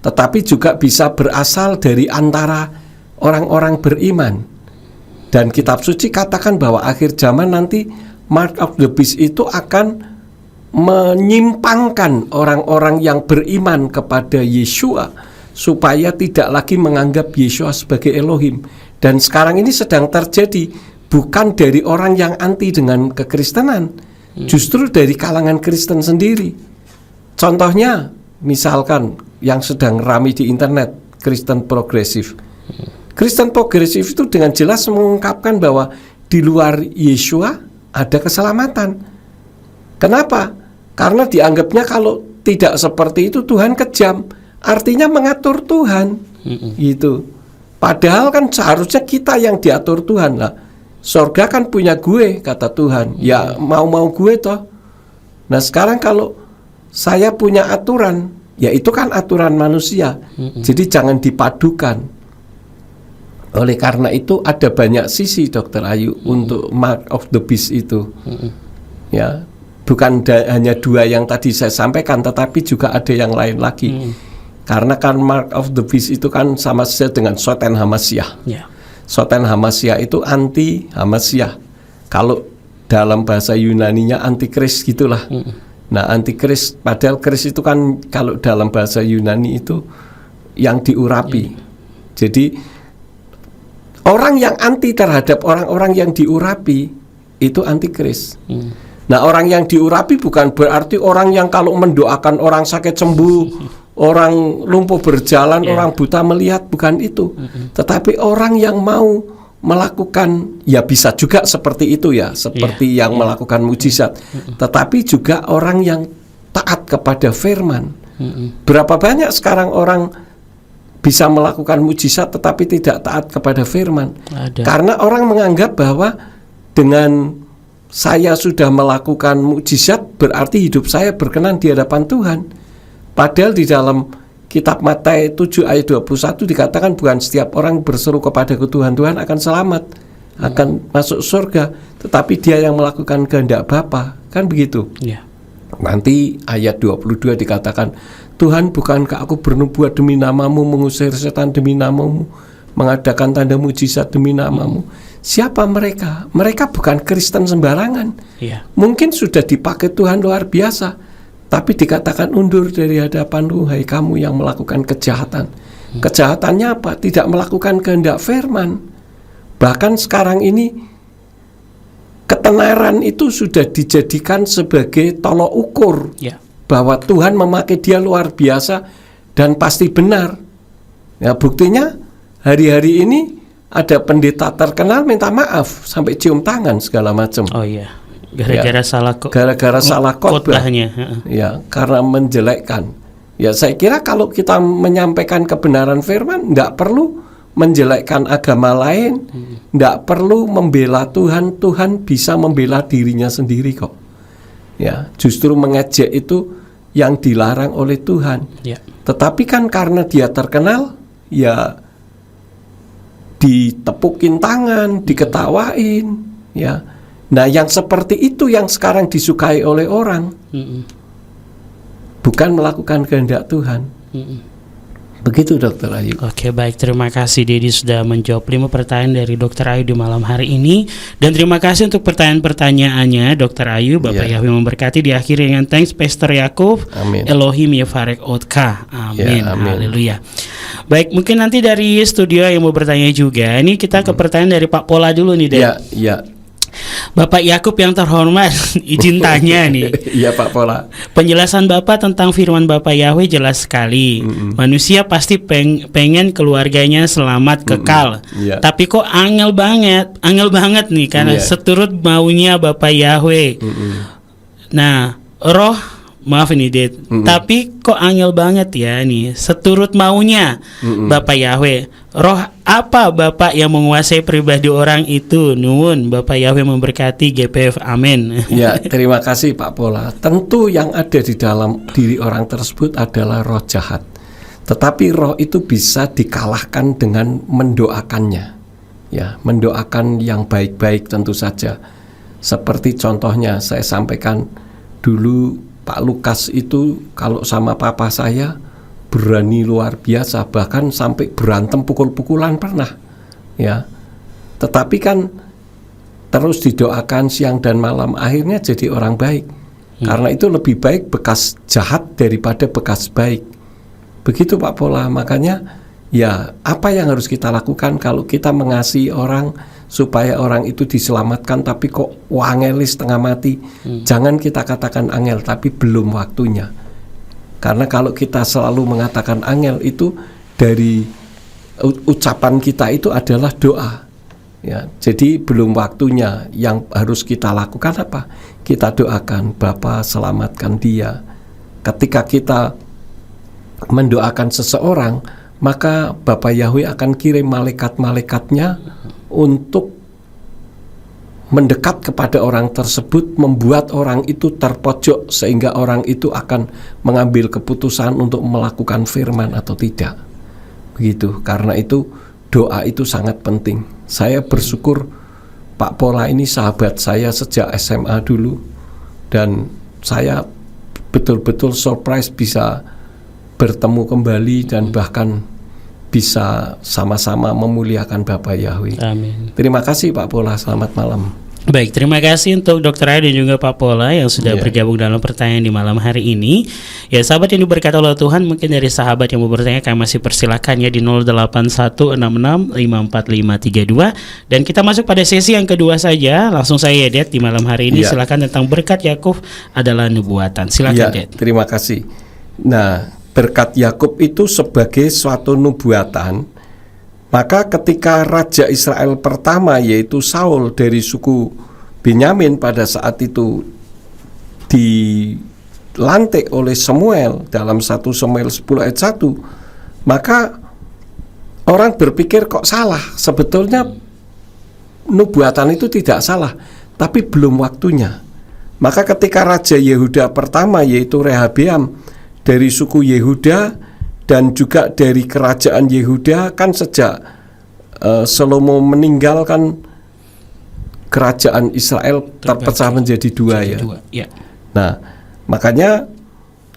Speaker 2: tetapi juga bisa berasal dari antara orang-orang beriman. Dan kitab suci katakan bahwa akhir zaman nanti mark of the beast itu akan menyimpangkan orang-orang yang beriman kepada Yeshua supaya tidak lagi menganggap Yeshua sebagai Elohim. Dan sekarang ini sedang terjadi bukan dari orang yang anti dengan kekristenan, justru dari kalangan Kristen sendiri. Contohnya misalkan yang sedang ramai di internet, Kristen progresif. Kristen progresif itu dengan jelas mengungkapkan bahwa di luar Yeshua ada keselamatan. Kenapa? Karena dianggapnya kalau tidak seperti itu Tuhan kejam, artinya mengatur Tuhan, gitu. Padahal kan seharusnya kita yang diatur Tuhan lah. Sorga kan punya gue, kata Tuhan. Ya mau-mau gue toh. Nah sekarang kalau saya punya aturan, ya itu kan aturan manusia. Jadi jangan dipadukan. Oleh karena itu ada banyak sisi, Dr. Ayu, untuk Mark of the Beast itu. Ya, bukan hanya dua yang tadi saya sampaikan, tetapi juga ada yang lain lagi. Karena kan Mark of the Beast itu kan sama saja dengan Soten Hamasyah. Soten Hamasyah itu anti Hamasyah. Kalau dalam bahasa Yunaninya antikris gitulah. Nah, antikris, padahal kris itu kan kalau dalam bahasa Yunani itu yang diurapi. Jadi orang yang anti terhadap orang-orang yang diurapi itu antikris. Nah, orang yang diurapi bukan berarti orang yang kalau mendoakan orang sakit sembuh, orang lumpuh berjalan, orang buta melihat, bukan itu. Tetapi orang yang mau melakukan, ya bisa juga seperti itu ya, seperti yang melakukan mujizat. Tetapi juga orang yang taat kepada firman. Berapa banyak sekarang orang bisa melakukan mujizat tetapi tidak taat kepada firman?
Speaker 1: Ada.
Speaker 2: Karena orang menganggap bahwa dengan saya sudah melakukan mujizat berarti hidup saya berkenan di hadapan Tuhan. Padahal di dalam kitab Matius 7 ayat 21 dikatakan bukan setiap orang berseru kepadaku Tuhan, Tuhan akan selamat, akan masuk surga, tetapi dia yang melakukan kehendak Bapa. Kan begitu. Nanti ayat 22 dikatakan, Tuhan, bukankah aku bernubuat demi namamu, mengusir setan demi namamu, mengadakan tanda mujizat demi namamu? Siapa mereka? Mereka bukan Kristen sembarangan. Mungkin sudah dipakai Tuhan luar biasa, tapi dikatakan undur dari hadapanku, hai kamu yang melakukan kejahatan. Kejahatannya apa? Tidak melakukan kehendak firman. Bahkan sekarang ini ketenaran itu sudah dijadikan sebagai tolok ukur bahwa Tuhan memakai dia luar biasa dan pasti benar. Ya, buktinya hari-hari ini ada pendeta terkenal minta maaf sampai cium tangan segala macam.
Speaker 1: Oh iya. Gara-gara salah
Speaker 2: khotbahnya. Ya, karena menjelekkan. Ya, saya kira kalau kita menyampaikan kebenaran firman, tidak perlu menjelekkan agama lain, tidak perlu membela Tuhan. Tuhan bisa membela dirinya sendiri kok. Ya, justru mengejek itu yang dilarang oleh Tuhan. Tetapi kan karena dia terkenal, ya ditepukin tangan, diketawain, ya. Nah, yang seperti itu yang sekarang disukai oleh orang, bukan melakukan kehendak Tuhan. Begitu, Dokter Ayu.
Speaker 1: Oke, baik, terima kasih Dedi sudah menjawab 5 pertanyaan dari Dokter Ayu di malam hari ini. Dan terima kasih untuk pertanyaan-pertanyaannya Dokter Ayu. Bapak Yahweh memberkati. Diakhiri dengan thanks Pastor Yakub. Elohim Yefarek Otka. Amin. Haleluya. Baik, mungkin nanti dari studio yang mau bertanya juga. Ini kita ke pertanyaan dari Pak Pola dulu nih, Dek.
Speaker 2: Iya.
Speaker 1: Bapak Yakub yang terhormat, izin tanya nih.
Speaker 2: Iya, Pak Pola.
Speaker 1: Penjelasan Bapak tentang firman Bapak Yahweh jelas sekali. Manusia pasti pengen keluarganya selamat kekal. Tapi kok angel banget nih karena seturut maunya Bapak Yahweh. Nah, maaf ini Ded, tapi kok angel banget ya nih, seturut maunya Bapak Yahweh. Roh apa Bapak yang menguasai pribadi orang itu? Nuwun, Bapak Yahweh memberkati GPF, amin.
Speaker 2: Ya, terima kasih Pak Pola. Tentu yang ada di dalam diri orang tersebut adalah roh jahat. Tetapi roh itu bisa dikalahkan dengan mendoakannya. Ya, mendoakan yang baik-baik tentu saja. Seperti contohnya saya sampaikan dulu, Pak Lukas itu kalau sama papa saya berani luar biasa, bahkan sampai berantem pukul-pukulan pernah. Ya. Tetapi kan terus didoakan siang dan malam, akhirnya jadi orang baik. Karena itu lebih baik bekas jahat daripada bekas baik. Begitu Pak Pola. Makanya ya apa yang harus kita lakukan kalau kita mengasihi orang supaya orang itu diselamatkan tapi kok wangelis setengah mati. Jangan kita katakan angel tapi belum waktunya. Karena kalau kita selalu mengatakan angel itu dari ucapan kita itu adalah doa. Ya, jadi belum waktunya. Yang harus kita lakukan apa? Kita doakan, Bapa selamatkan dia. Ketika kita mendoakan seseorang, maka Bapa Yahweh akan kirim malaikat-malaikatnya untuk mendekat kepada orang tersebut, membuat orang itu terpojok sehingga orang itu akan mengambil keputusan untuk melakukan firman atau tidak. Begitu. Karena itu doa itu sangat penting. Saya bersyukur Pak Pola ini sahabat saya sejak SMA dulu, dan saya betul-betul surprise bisa bertemu kembali dan bahkan bisa sama-sama memuliakan Bapa Yahweh.
Speaker 1: Amin.
Speaker 2: Terima kasih Pak Pola, selamat malam.
Speaker 1: Baik, terima kasih untuk Dr. Ayu dan juga Pak Pola yang sudah
Speaker 2: Iya.
Speaker 1: bergabung dalam pertanyaan di malam hari ini. Ya, sahabat yang diberkati oleh Tuhan, mungkin dari sahabat yang mau bertanya kami masih persilakan ya di 0816654532. Dan kita masuk pada sesi yang kedua saja. Langsung saya Det di malam hari ini.
Speaker 2: Iya.
Speaker 1: Silakan tentang berkat Yakub adalah nubuatan. Silakan Det.
Speaker 2: Terima kasih. Nah, berkat Yakub itu sebagai suatu nubuatan. Maka ketika Raja Israel pertama yaitu Saul dari suku Benyamin pada saat itu dilantik oleh Samuel dalam 1 Samuel 10 ayat 1, maka orang berpikir kok salah. Sebetulnya nubuatan itu tidak salah, tapi belum waktunya. Maka ketika Raja Yehuda pertama yaitu Rehabeam dari suku Yehuda dan juga dari kerajaan Yehuda, kan sejak Salomo meninggalkan kerajaan Israel terpecah menjadi dua ya.
Speaker 1: Ya.
Speaker 2: Nah, makanya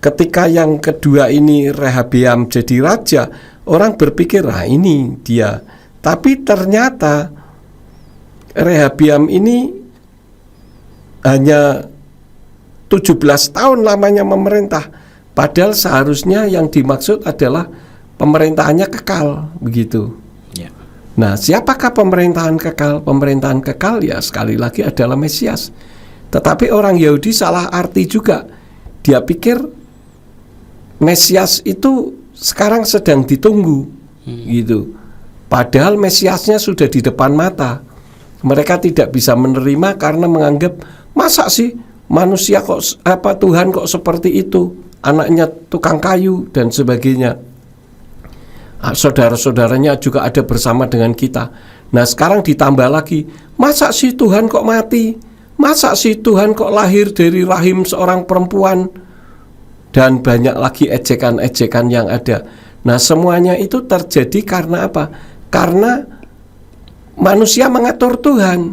Speaker 2: ketika yang kedua ini Rehabeam jadi raja, orang berpikir ini dia. Tapi ternyata Rehabeam ini hanya 17 tahun lamanya memerintah. Padahal seharusnya yang dimaksud adalah pemerintahannya kekal, begitu.
Speaker 1: Ya.
Speaker 2: Nah, siapakah pemerintahan kekal? Pemerintahan kekal ya sekali lagi adalah Mesias. Tetapi orang Yahudi salah arti juga. Dia pikir Mesias itu sekarang sedang ditunggu, gitu. Padahal Mesiasnya sudah di depan mata. Mereka tidak bisa menerima karena menganggap masa sih manusia kok Tuhan kok seperti itu? Anaknya tukang kayu dan sebagainya. Saudara-saudaranya juga ada bersama dengan kita. Nah, sekarang ditambah lagi, masa sih Tuhan kok mati? Masa sih Tuhan kok lahir dari rahim seorang perempuan? Dan banyak lagi ejekan-ejekan yang ada. Nah, semuanya itu terjadi karena apa? Karena manusia mengatur Tuhan.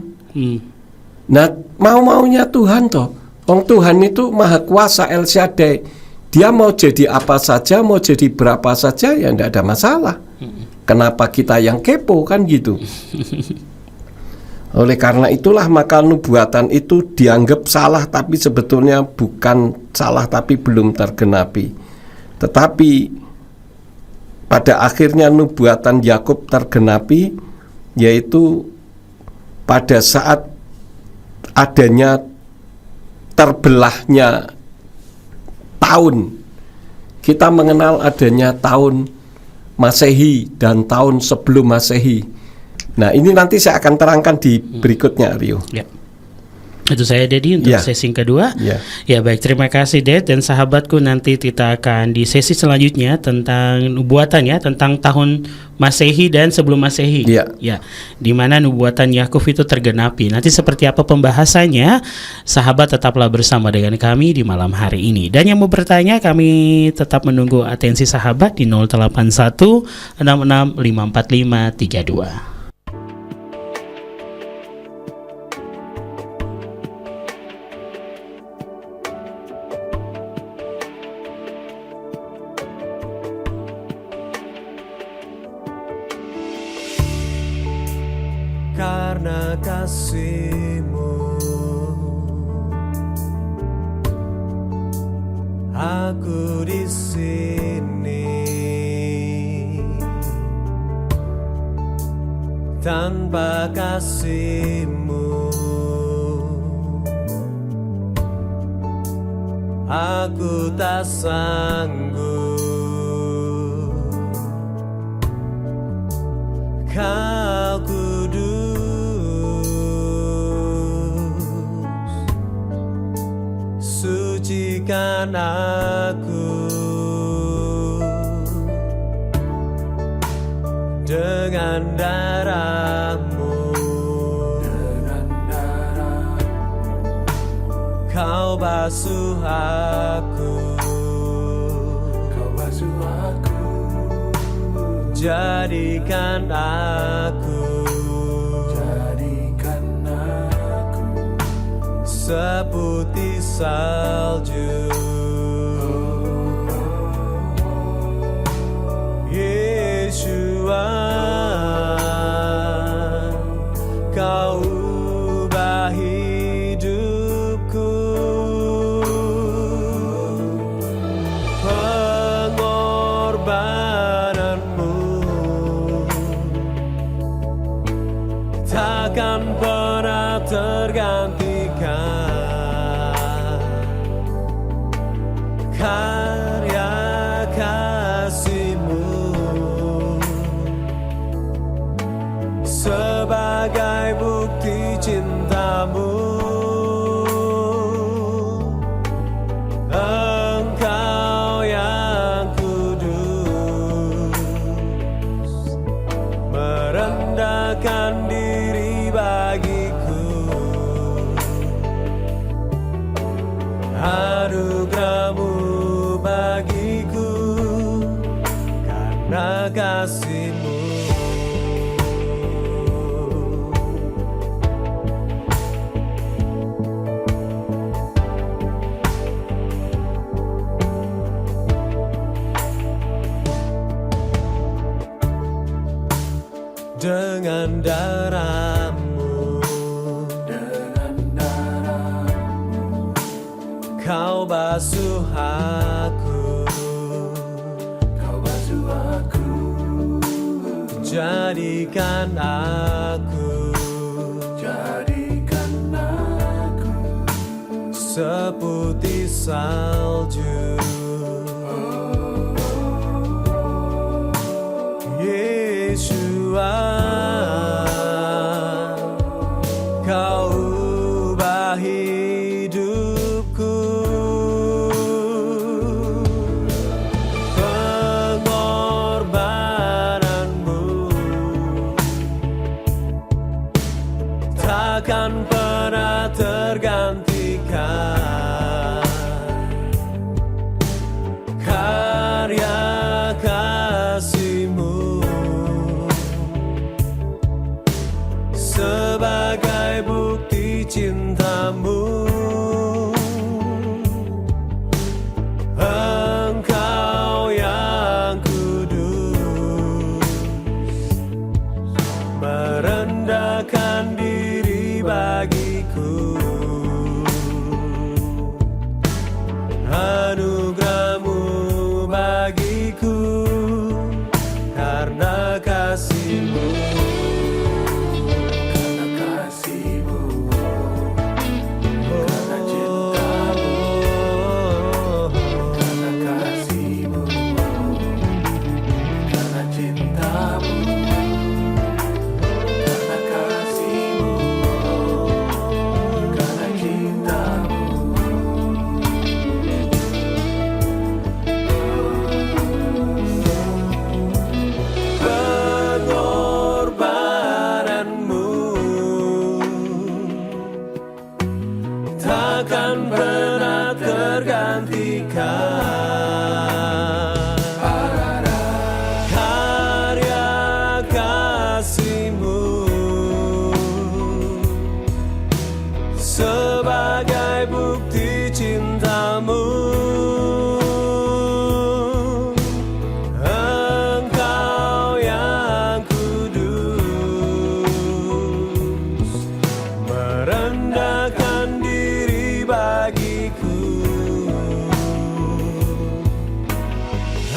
Speaker 2: Nah, mau-maunya Tuhan toh. Wong Tuhan itu maha kuasa, El Shaddai. Dia mau jadi apa saja, mau jadi berapa saja, ya tidak ada masalah. Kenapa kita yang kepo, kan gitu. Oleh karena itulah maka nubuatan itu dianggap salah, tapi sebetulnya bukan salah, tapi belum tergenapi. Tetapi pada akhirnya nubuatan Yakub tergenapi, yaitu pada saat adanya terbelahnya tahun. Kita mengenal adanya tahun Masehi dan tahun sebelum Masehi. Nah, ini nanti saya akan terangkan di berikutnya, Rio.
Speaker 1: Ya. Itu saya Dedi untuk
Speaker 2: Ya.
Speaker 1: sesi kedua.
Speaker 2: Ya.
Speaker 1: Ya baik, terima kasih Ded dan sahabatku, nanti kita akan di sesi selanjutnya tentang nubuatan ya, tentang tahun Masehi dan sebelum Masehi.
Speaker 2: Ya.
Speaker 1: Ya, di mana nubuatan Yakub itu tergenapi. Nanti seperti apa pembahasannya? Sahabat tetaplah bersama dengan kami di malam hari ini. Dan yang mau bertanya, kami tetap menunggu atensi sahabat di 081 66 545 32.
Speaker 7: Karena kasih-Mu tanpa kasih-Mu aku tak sanggup. Kau kudus, sucikan aku dengan darah-Mu. Kau basuh aku, jadikan aku seputih salju. Yeshua, Kau ubah hidupku. Pengorbananmu takkan pernah tergantikan. Karya kasih-Mu sebagai bukti cinta-Mu. Engkau yang kudus, merendahkan diri bagiku. Anugerah-Mu bagiku karena kasih-Mu. Dengan darah-Mu, Kau basuh aku, jadikan aku seputih salju. Yeshua, Kau ubah hidupku. Pengorbananmu takkan pernah tergantikan. Karya kasih-Mu sebagai bukti cinta-Mu. Engkau yang kudus, merendahkan diri bagiku. Anugerah-Mu bagiku karena kasih-Mu. Takkan pernah tergantikan. Karya kasih-Mu sebagai bukti cinta-Mu. Engkau yang kudus, merendahkan diri bagiku.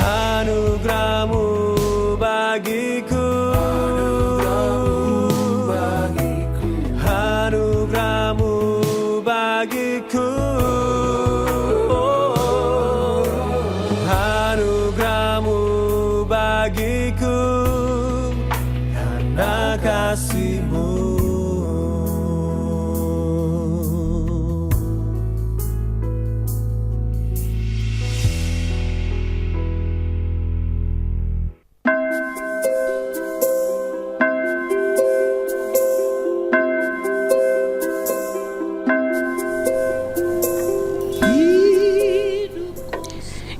Speaker 7: Anugerah-Mu bagiku anugerahmu bagiku, anugerahmu bagiku karena kasih-Mu.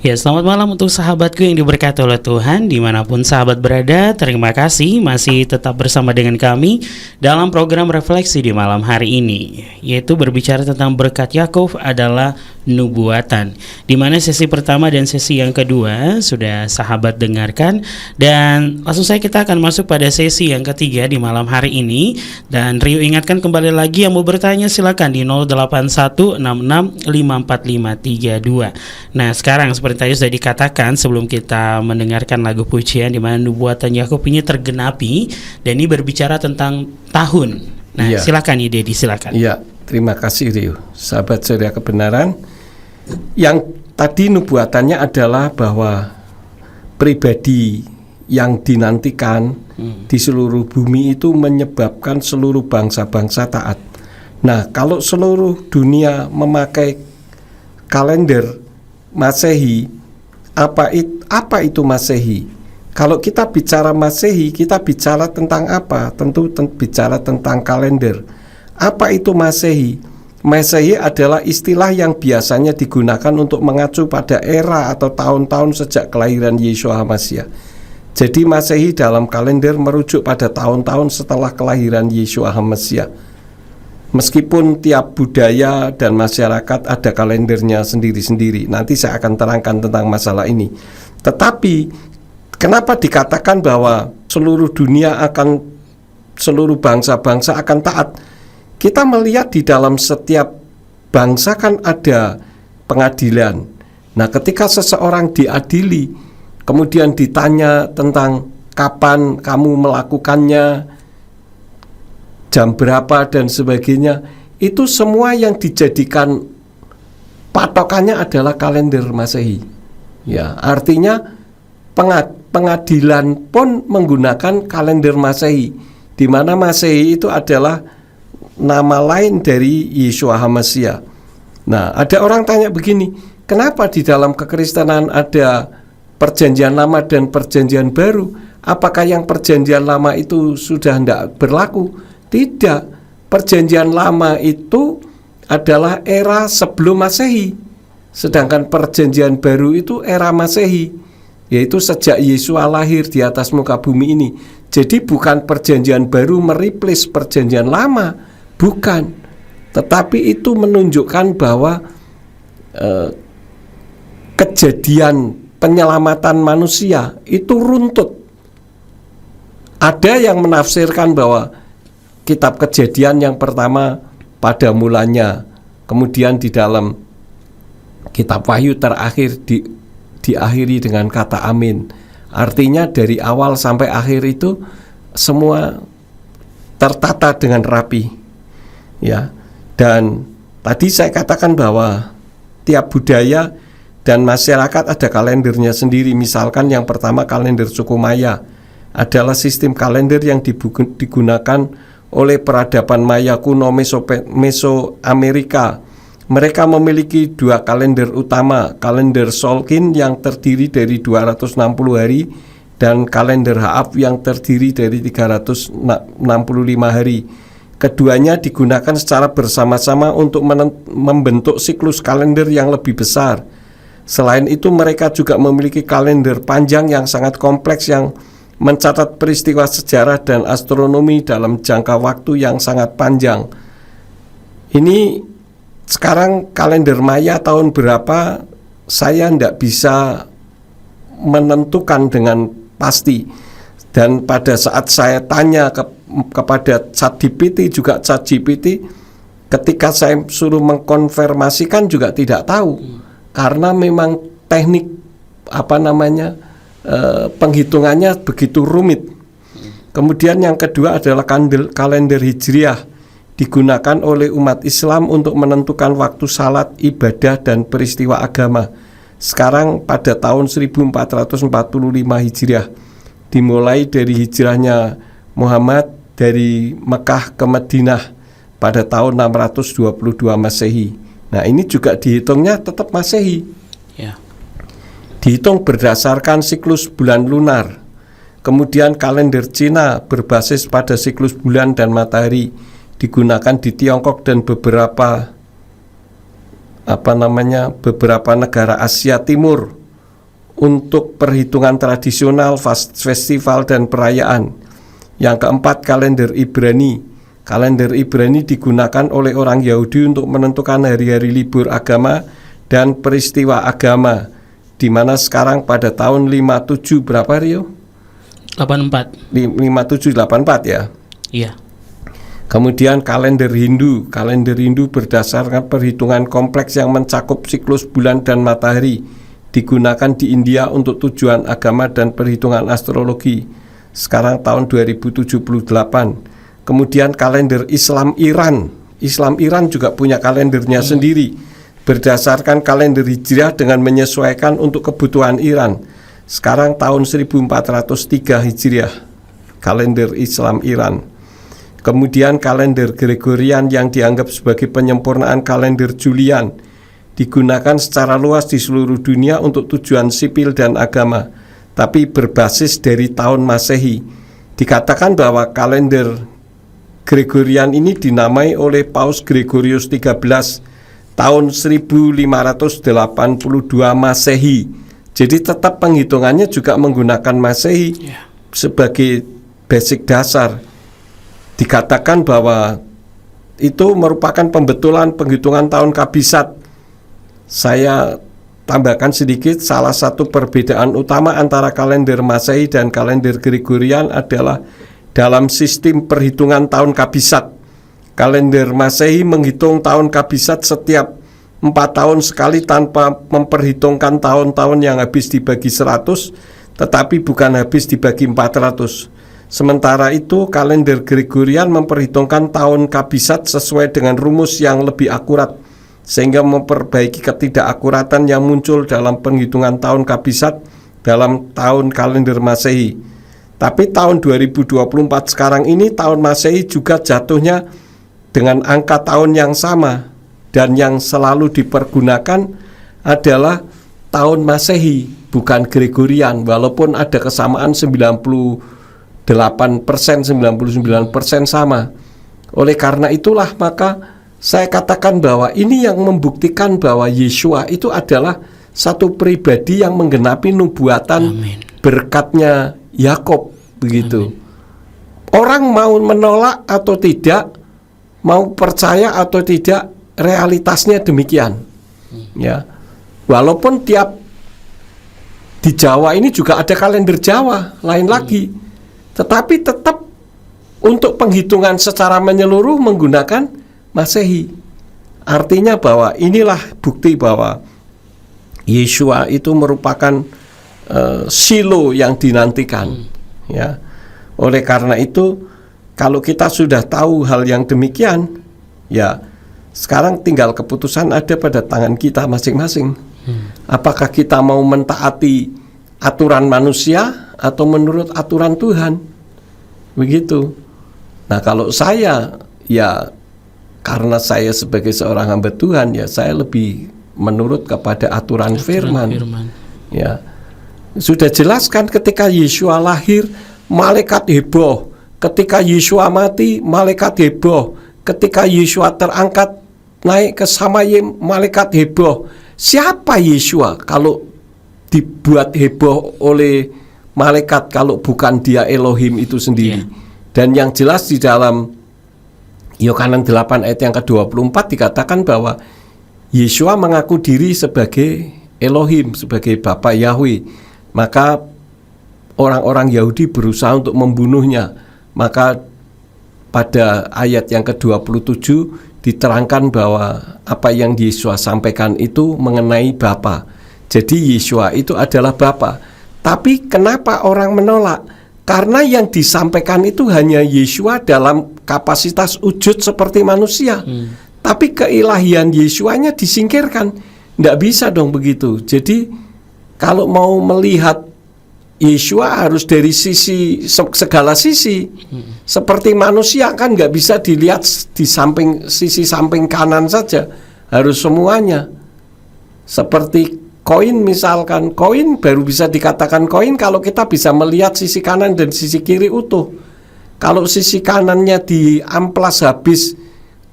Speaker 1: Ya, selamat malam untuk sahabatku yang diberkati oleh Tuhan dimanapun sahabat berada. Terima kasih masih tetap bersama dengan kami dalam program refleksi di malam hari ini, yaitu berbicara tentang berkat Yakub adalah nubuatan, di mana sesi pertama dan sesi yang kedua sudah sahabat dengarkan, dan langsung saja kita akan masuk pada sesi yang ketiga di malam hari ini. Dan Rio ingatkan kembali lagi, yang mau bertanya silakan di 0816654532. Nah, sekarang seperti tadi sudah dikatakan sebelum kita mendengarkan lagu pujian di mana nubuatan Yakub ini tergenapi, dan ini berbicara tentang tahun. Nah,
Speaker 2: Iya.
Speaker 1: silakan ya Dedi, silakan.
Speaker 2: Iya, terima kasih Rio. Sahabat Surya Kebenaran, yang tadi nubuatannya adalah bahwa pribadi yang dinantikan di seluruh bumi itu menyebabkan seluruh bangsa-bangsa taat. Nah, kalau seluruh dunia memakai kalender Masehi, apa itu Masehi? Kalau kita bicara Masehi, kita bicara tentang apa? Tentu bicara tentang kalender. Apa itu Masehi? Masehi adalah istilah yang biasanya digunakan untuk mengacu pada era atau tahun-tahun sejak kelahiran Yeshua HaMashiach. Jadi Masehi dalam kalender merujuk pada tahun-tahun setelah kelahiran Yeshua HaMashiach. Meskipun tiap budaya dan masyarakat ada kalendernya sendiri-sendiri. Nanti saya akan terangkan tentang masalah ini. Tetapi kenapa dikatakan bahwa seluruh bangsa-bangsa akan taat? Kita melihat di dalam setiap bangsa kan ada pengadilan. Nah, ketika seseorang diadili, kemudian ditanya tentang kapan kamu melakukannya, jam berapa dan sebagainya, itu semua yang dijadikan patokannya adalah kalender Masehi. Ya, artinya pengadilan pun menggunakan kalender Masehi, di mana Masehi itu adalah nama lain dari Yeshua HaMashiach. Nah, ada orang tanya begini, kenapa di dalam kekristenan ada perjanjian lama dan perjanjian baru? Apakah yang perjanjian lama itu sudah tidak berlaku? Tidak, perjanjian lama itu adalah era sebelum Masehi, sedangkan perjanjian baru itu era Masehi, yaitu sejak Yesus lahir di atas muka bumi ini. Jadi bukan perjanjian baru mereplace perjanjian lama, bukan. Tetapi itu menunjukkan bahwa kejadian penyelamatan manusia itu runtut. Ada yang menafsirkan bahwa kitab Kejadian yang pertama pada mulanya, kemudian di dalam kitab Wahyu terakhir diakhiri dengan kata amin. Artinya dari awal sampai akhir itu semua tertata dengan rapi. Ya. Dan tadi saya katakan bahwa tiap budaya dan masyarakat ada kalendernya sendiri. Misalkan yang pertama kalender suku Maya adalah sistem kalender yang digunakan oleh peradaban Maya kuno Mesoamerika. Mereka memiliki dua kalender utama, kalender Solkin yang terdiri dari 260 hari dan kalender Haab yang terdiri dari 365 hari. Keduanya digunakan secara bersama-sama untuk membentuk siklus kalender yang lebih besar. Selain itu mereka juga memiliki kalender panjang yang sangat kompleks yang mencatat peristiwa sejarah dan astronomi dalam jangka waktu yang sangat panjang. Ini sekarang kalender Maya tahun berapa saya tidak bisa menentukan dengan pasti. Dan pada saat saya tanya kepada ChatGPT, juga ChatGPT ketika saya suruh mengkonfirmasikan juga tidak tahu, karena memang teknik penghitungannya begitu rumit. Kemudian yang kedua adalah kalender Hijriah digunakan oleh umat Islam untuk menentukan waktu salat, ibadah, dan peristiwa agama. Sekarang pada tahun 1445 Hijriah, dimulai dari hijrahnya Muhammad dari Mekah ke Madinah pada tahun 622 Masehi. Nah, ini juga dihitungnya tetap Masehi.
Speaker 1: Ya.
Speaker 2: Dihitung berdasarkan siklus bulan lunar. Kemudian kalender Cina berbasis pada siklus bulan dan matahari, digunakan di Tiongkok dan beberapa negara Asia Timur untuk perhitungan tradisional, festival, dan perayaan. Yang keempat, kalender Ibrani. Kalender Ibrani digunakan oleh orang Yahudi untuk menentukan hari-hari libur agama dan peristiwa agama, di mana sekarang pada tahun 57 berapa, Rio?
Speaker 1: 84.
Speaker 2: 5784 ya.
Speaker 1: Iya.
Speaker 2: Kemudian kalender Hindu. Kalender Hindu berdasarkan perhitungan kompleks yang mencakup siklus bulan dan matahari, digunakan di India untuk tujuan agama dan perhitungan astrologi. Sekarang tahun 2078. Kemudian kalender Islam Iran. Islam Iran juga punya kalendernya sendiri, berdasarkan kalender Hijriah dengan menyesuaikan untuk kebutuhan Iran. Sekarang tahun 1403 Hijriah, kalender Islam Iran. Kemudian kalender Gregorian yang dianggap sebagai penyempurnaan kalender Julian, digunakan secara luas di seluruh dunia untuk tujuan sipil dan agama, tapi berbasis dari tahun Masehi. Dikatakan bahwa kalender Gregorian ini dinamai oleh Paus Gregorius XIII tahun 1582 Masehi. Jadi tetap penghitungannya juga menggunakan Masehi sebagai basic dasar. Dikatakan bahwa itu merupakan pembetulan penghitungan tahun Kabisat. Saya tambahkan sedikit, salah satu perbedaan utama antara kalender Masehi dan kalender Gregorian adalah dalam sistem perhitungan tahun Kabisat. Kalender Masehi menghitung tahun Kabisat setiap 4 tahun sekali tanpa memperhitungkan tahun-tahun yang habis dibagi 100, tetapi bukan habis dibagi 400. Sementara itu kalender Gregorian memperhitungkan tahun Kabisat sesuai dengan rumus yang lebih akurat, sehingga memperbaiki ketidakakuratan yang muncul dalam penghitungan tahun Kabisat dalam tahun kalender Masehi. Tapi tahun 2024 sekarang ini tahun Masehi juga jatuhnya dengan angka tahun yang sama, dan yang selalu dipergunakan adalah tahun Masehi, bukan Gregorian, walaupun ada kesamaan 98%, 99% sama. Oleh karena itulah maka saya katakan bahwa ini yang membuktikan bahwa Yeshua itu adalah satu pribadi yang menggenapi nubuatan berkatnya Yakub, begitu. Orang mau menolak atau tidak, mau percaya atau tidak, realitasnya demikian. Ya. Walaupun tiap di Jawa ini juga ada kalender Jawa lain lagi, tetapi tetap untuk penghitungan secara menyeluruh menggunakan Masehi. Artinya bahwa inilah bukti bahwa Yeshua itu merupakan Silo yang dinantikan. Ya. Oleh karena itu, kalau kita sudah tahu hal yang demikian, ya sekarang tinggal keputusan ada pada tangan kita masing-masing. Apakah kita mau mentaati aturan manusia atau menurut aturan Tuhan? Begitu. Nah, kalau saya, ya karena saya sebagai seorang hamba Tuhan, ya saya lebih menurut kepada aturan firman. Ya. Sudah jelas kan ketika Yeshua lahir, malaikat heboh. Ketika Yeshua mati, malaikat heboh. Ketika Yeshua terangkat naik ke Samayim, malaikat heboh. Siapa Yeshua kalau dibuat heboh oleh malaikat kalau bukan dia Elohim itu sendiri? Dan yang jelas di dalam Yohanes 8 ayat yang ke-24 dikatakan bahwa Yeshua mengaku diri sebagai Elohim, sebagai Bapa Yahweh. Maka orang-orang Yahudi berusaha untuk membunuhnya. Maka pada ayat yang ke-27 diterangkan bahwa apa yang Yeshua sampaikan itu mengenai Bapa. Jadi Yeshua itu adalah Bapa. Tapi kenapa orang menolak? Karena yang disampaikan itu hanya Yesua dalam kapasitas wujud seperti manusia. Tapi keilahian Yesuanya disingkirkan. Nggak bisa dong begitu. Jadi kalau mau melihat Yesua harus dari sisi segala sisi. Seperti manusia kan nggak bisa dilihat di sisi samping kanan saja. Harus semuanya. Seperti koin misalkan, koin baru bisa dikatakan koin kalau kita bisa melihat sisi kanan dan sisi kiri utuh. Kalau sisi kanannya diamplas habis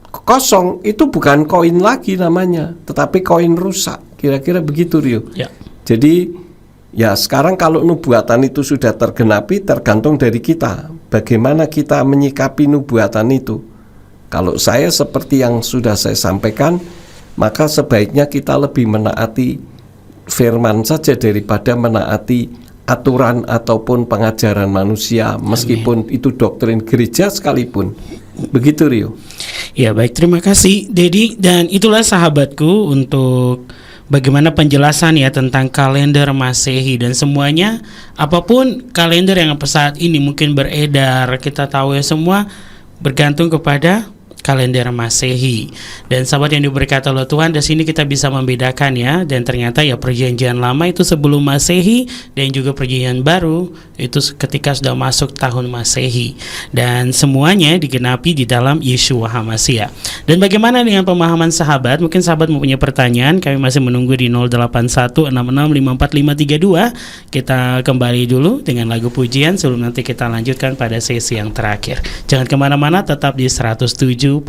Speaker 2: kosong, itu bukan koin lagi namanya, tetapi koin rusak. Kira-kira begitu, Rio.
Speaker 1: Ya.
Speaker 2: Jadi ya sekarang kalau nubuatan itu sudah tergenapi, tergantung dari kita. Bagaimana kita menyikapi nubuatan itu. Kalau saya seperti yang sudah saya sampaikan, maka sebaiknya kita lebih menaati firman saja daripada menaati aturan ataupun pengajaran manusia, meskipun itu doktrin gereja sekalipun. Begitu, Rio.
Speaker 1: Ya, baik, terima kasih Dedi. Dan itulah sahabatku untuk bagaimana penjelasan ya tentang kalender Masehi. Dan semuanya, apapun kalender yang saat ini mungkin beredar, kita tahu ya semua bergantung kepada kalender Masehi. Dan sahabat yang diberkati oleh Tuhan, di sini kita bisa membedakan ya. Dan ternyata ya perjanjian lama itu sebelum Masehi, dan juga perjanjian baru itu ketika sudah masuk tahun Masehi. Dan semuanya digenapi di dalam Yeshua HaMashiach. Dan bagaimana dengan pemahaman sahabat? Mungkin sahabat mempunyai pertanyaan, kami masih menunggu di 0816654532. Kita kembali dulu dengan lagu pujian sebelum nanti kita lanjutkan pada sesi yang terakhir. Jangan kemana-mana, tetap di 107.8.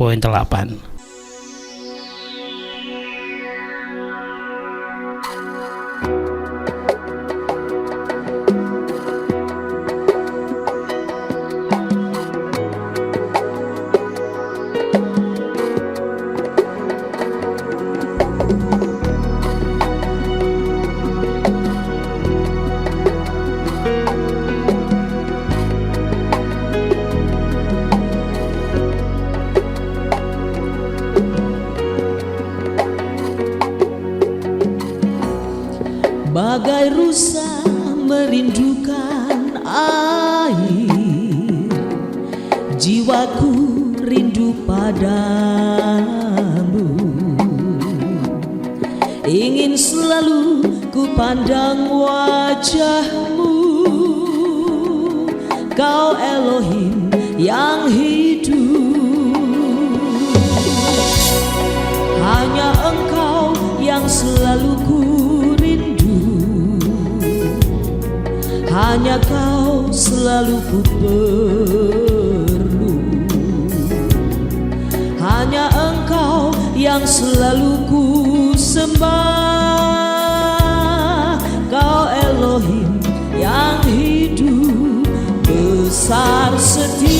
Speaker 6: Bagai rusa merindukan air, jiwaku rindu padamu. Ingin selalu ku pandang wajahmu, Kau Elohim yang hidup. Hanya Engkau yang selalu ku rindu, hanya Kau selalu ku perlu. Hanya Engkau yang selalu ku sembah, Kau Elohim yang hidup. Besar setiamu,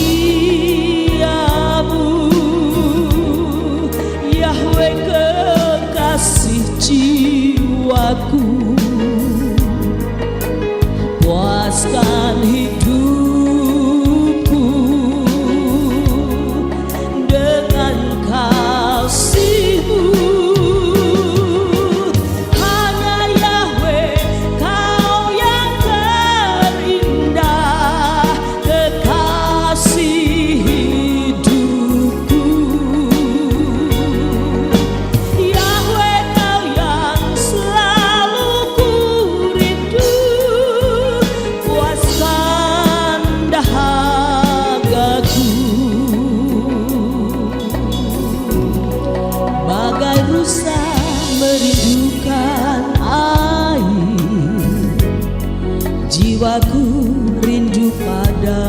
Speaker 6: Yahweh kekasih jiwaku. Puaskan hidupku dengan kasih-Mu. Hanya Yahweh, Kau yang terindah, kekasih hidupku. Yahweh, Kau yang selalu ku rindu, puaskan dahagaku. Bagai rusa merindukan air, jiwaku rindu padamu.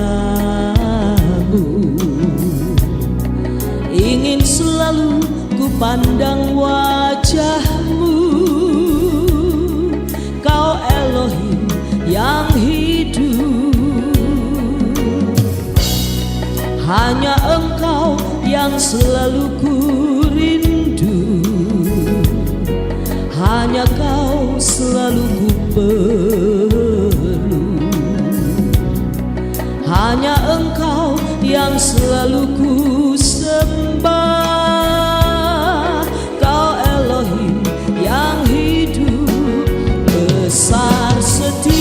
Speaker 6: Ingin selalu ku pandang wajah-Mu, Kau Elohim yang hidup. Hanya Engkau yang selalu ku rindu, hanya Kau selalu ku perlu. Hanya Engkau yang selalu ku sembah, Kau Elohim yang hidup. Besar setiamu,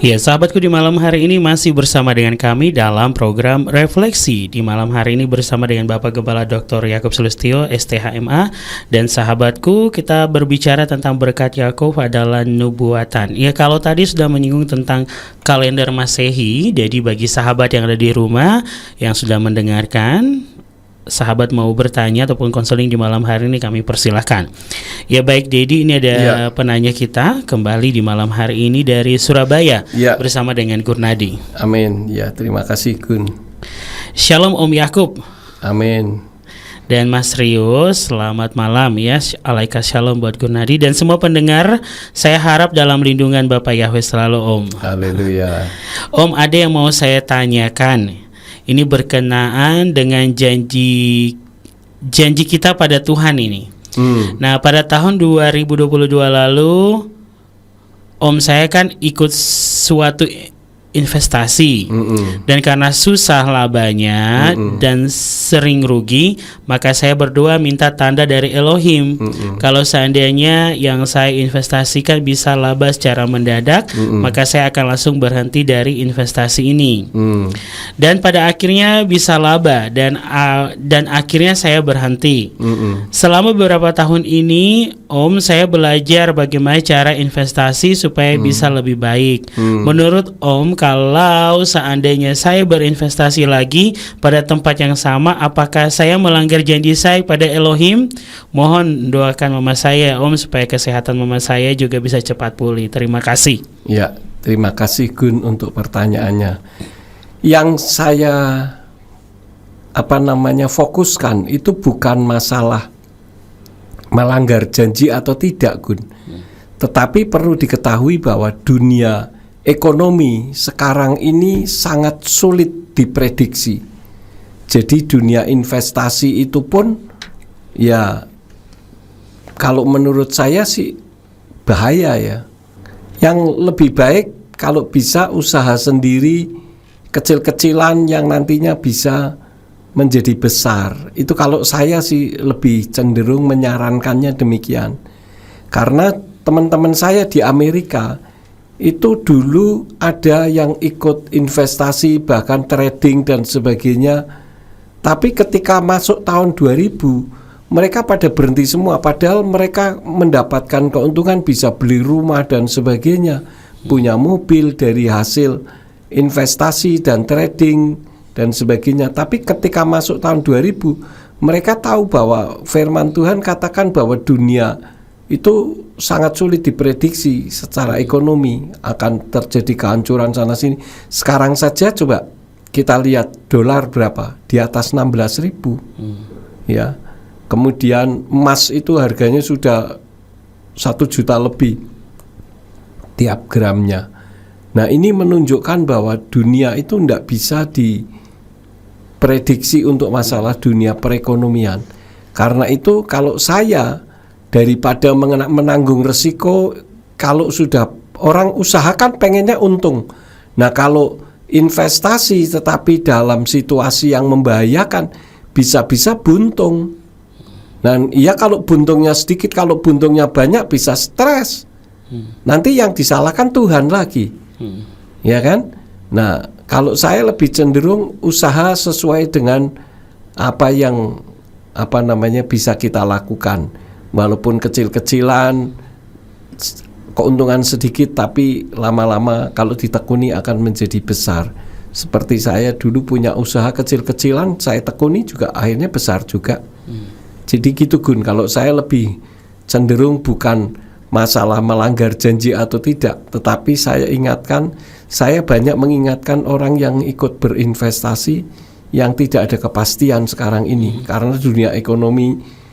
Speaker 1: Ya, sahabatku, di malam hari ini masih bersama dengan kami dalam program Refleksi. Di malam hari ini bersama dengan Bapak Gembala Dr. Yakub Sulistyo, STHMA. Dan sahabatku, kita berbicara tentang berkat Yakub adalah nubuatan. Ya, kalau tadi sudah menyinggung tentang kalender Masehi, jadi bagi sahabat yang ada di rumah yang sudah mendengarkan, sahabat mau bertanya ataupun konseling di malam hari ini, kami persilahkan. Ya baik, Dedi, ini ada penanya kita kembali di malam hari ini dari Surabaya bersama dengan Gurnadi.
Speaker 2: Amin. Ya, terima kasih Gun.
Speaker 1: Shalom Om Yakub.
Speaker 2: Amin.
Speaker 1: Dan Mas Rio, selamat malam ya. Alaika shalom buat Gurnadi dan semua pendengar. Saya harap dalam lindungan Bapak Yahweh selalu, Om.
Speaker 2: Haleluya.
Speaker 1: Om, ada yang mau saya tanyakan. Ini berkenaan dengan janji kita pada Tuhan ini. Nah, pada tahun 2022 lalu, Om saya kan ikut suatu investasi, dan karena susah labanya dan sering rugi, maka saya berdoa minta tanda dari Elohim. Kalau seandainya yang saya investasikan bisa laba secara mendadak, maka saya akan langsung berhenti dari investasi ini. Dan pada akhirnya bisa laba dan akhirnya saya berhenti. Selama beberapa tahun ini, Om, saya belajar bagaimana cara investasi supaya bisa lebih baik. Menurut Om, kalau seandainya saya berinvestasi lagi pada tempat yang sama, apakah saya melanggar janji saya pada Elohim? Mohon doakan mama saya, Om, supaya kesehatan mama saya juga bisa cepat pulih. Terima kasih.
Speaker 2: Ya, terima kasih Gun untuk pertanyaannya. Yang saya fokuskan itu bukan masalah melanggar janji atau tidak, Gun. Tetapi perlu diketahui bahwa dunia ekonomi sekarang ini sangat sulit diprediksi. Jadi dunia investasi itu pun ya, kalau menurut saya sih bahaya ya. Yang lebih baik kalau bisa usaha sendiri kecil-kecilan yang nantinya bisa menjadi besar. Itu kalau saya sih lebih cenderung menyarankannya demikian. Karena teman-teman saya di Amerika itu dulu ada yang ikut investasi, bahkan trading dan sebagainya. Tapi ketika masuk tahun 2000, mereka pada berhenti semua. Padahal mereka mendapatkan keuntungan, bisa beli rumah dan sebagainya, punya mobil dari hasil investasi dan trading dan sebagainya. Tapi ketika masuk tahun 2000, mereka tahu bahwa firman Tuhan katakan bahwa dunia itu sangat sulit diprediksi secara ekonomi, akan terjadi kehancuran sana sini. Sekarang saja coba kita lihat dolar berapa, di atas 16.000 ya. Kemudian emas itu harganya sudah 1 juta lebih tiap gramnya. Nah, ini menunjukkan bahwa dunia itu tidak bisa diprediksi untuk masalah dunia perekonomian. Karena itu kalau saya, daripada menanggung resiko, kalau sudah orang usahakan pengennya untung. Nah, kalau investasi tetapi dalam situasi yang membahayakan, bisa-bisa buntung. Dan iya, kalau buntungnya sedikit, kalau buntungnya banyak bisa stres. Nanti yang disalahkan Tuhan lagi. Ya kan? Nah, kalau saya lebih cenderung usaha sesuai dengan apa yang bisa kita lakukan. Walaupun kecil-kecilan, keuntungan sedikit, tapi lama-lama kalau ditekuni akan menjadi besar. Seperti saya dulu punya usaha kecil-kecilan, saya tekuni juga akhirnya besar juga. Jadi gitu Gun, kalau saya lebih cenderung bukan masalah melanggar janji atau tidak, tetapi saya banyak mengingatkan orang yang ikut berinvestasi yang tidak ada kepastian sekarang ini. Karena dunia ekonomi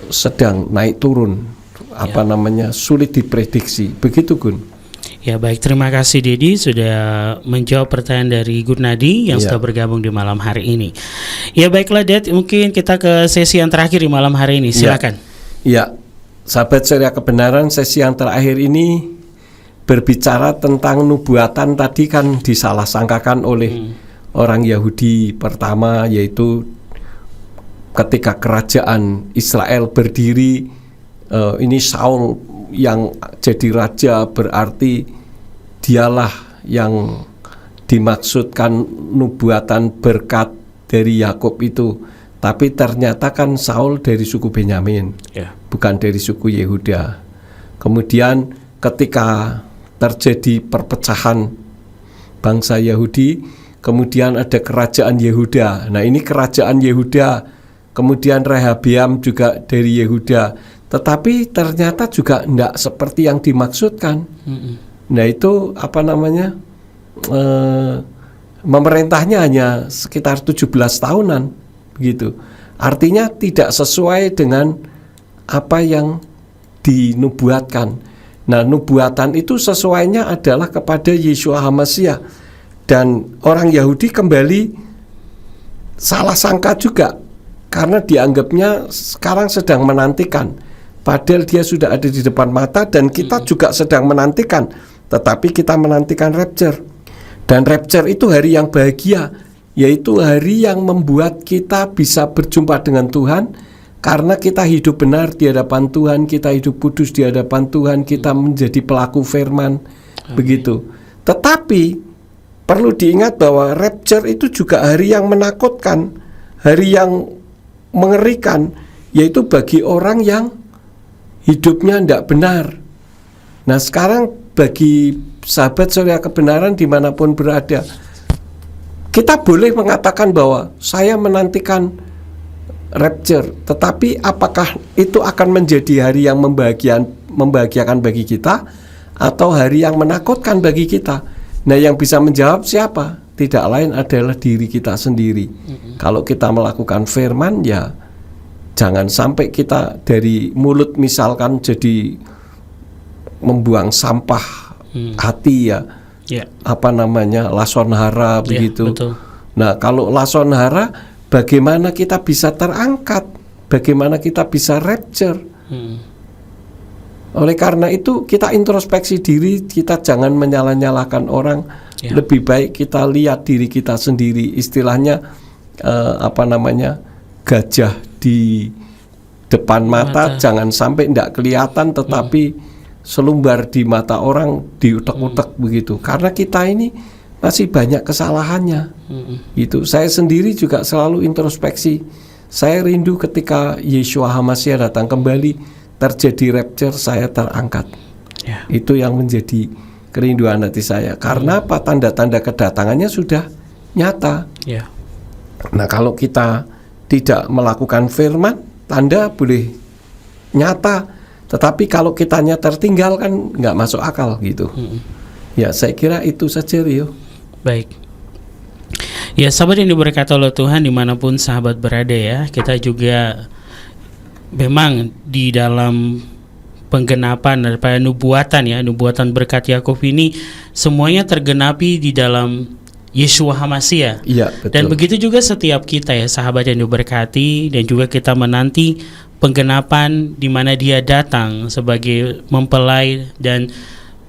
Speaker 2: sedang naik turun, sulit diprediksi. Begitu Gun.
Speaker 1: Ya baik, terima kasih Dedi sudah menjawab pertanyaan dari Gurnadi yang sudah bergabung di malam hari ini. Ya baiklah Ded, mungkin kita ke sesi yang terakhir di malam hari ini, silakan.
Speaker 2: Ya, sahabat Surya Kebenaran, sesi yang terakhir ini berbicara tentang nubuatan. Tadi kan disalah sangkakan oleh orang Yahudi pertama, yaitu ketika kerajaan Israel berdiri, ini Saul yang jadi raja, berarti dialah yang dimaksudkan nubuatan berkat dari Yakub itu, tapi ternyata kan Saul dari suku Benyamin, bukan dari suku Yehuda. Kemudian ketika terjadi perpecahan bangsa Yahudi, kemudian ada kerajaan Yehuda. Nah, ini kerajaan Yehuda, kemudian Rehabeam juga dari Yehuda, tetapi ternyata juga tidak seperti yang dimaksudkan. Nah, itu apa namanya? Memerintahnya hanya sekitar 17 tahunan begitu. Artinya tidak sesuai dengan apa yang dinubuatkan. Nah, nubuatan itu sesuainya adalah kepada Yeshua HaMasyiah, dan orang Yahudi kembali salah sangka juga karena dianggapnya sekarang sedang menantikan, padahal dia sudah ada di depan mata, dan kita juga sedang menantikan, tetapi kita menantikan rapture. Dan rapture itu hari yang bahagia, yaitu hari yang membuat kita bisa berjumpa dengan Tuhan, karena kita hidup benar di hadapan Tuhan, kita hidup kudus di hadapan Tuhan, kita menjadi pelaku firman. Begitu. Tetapi perlu diingat bahwa rapture itu juga hari yang menakutkan, hari yang mengerikan, yaitu bagi orang yang hidupnya tidak benar. Nah, sekarang bagi sahabat surya kebenaran dimanapun berada, kita boleh mengatakan bahwa saya menantikan rapture, tetapi apakah itu akan menjadi hari yang membahagiakan bagi kita, atau hari yang menakutkan bagi kita? Nah, yang bisa menjawab siapa? Tidak lain adalah diri kita sendiri. Kalau kita melakukan firman, ya jangan sampai kita dari mulut misalkan jadi membuang sampah hati, apa namanya, lason hara, begitu.
Speaker 1: Betul.
Speaker 2: Nah, kalau lason hara, bagaimana kita bisa terangkat? Bagaimana kita bisa rapture? Oleh karena itu kita introspeksi diri, kita jangan menyalah-nyalahkan orang. Lebih baik kita lihat diri kita sendiri. Istilahnya apa namanya, gajah di depan mata jangan sampai tidak kelihatan, tetapi selumbar di mata orang, diutek-utek begitu. Karena kita ini masih banyak kesalahannya. Itu saya sendiri juga selalu introspeksi. Saya rindu ketika Yeshua HaMasyiah datang kembali, terjadi rapture, saya terangkat. Itu yang menjadi kerinduan hati saya. Karena apa? Tanda-tanda kedatangannya sudah nyata. Nah, kalau kita tidak melakukan firman, tanda boleh nyata, tetapi kalau kitanya tertinggal kan nggak masuk akal gitu. Ya, saya kira itu saja, Rio.
Speaker 1: Baik. Ya, sahabat yang diberkati oleh Tuhan dimanapun sahabat berada ya, kita juga memang di dalam penggenapan daripada nubuatan ya, nubuatan berkat Yakub ini semuanya tergenapi di dalam Yeshua HaMasyiah.
Speaker 2: Iya, betul.
Speaker 1: Dan begitu juga setiap kita ya, sahabat yang diberkati, dan juga kita menanti penggenapan di mana dia datang sebagai mempelai, dan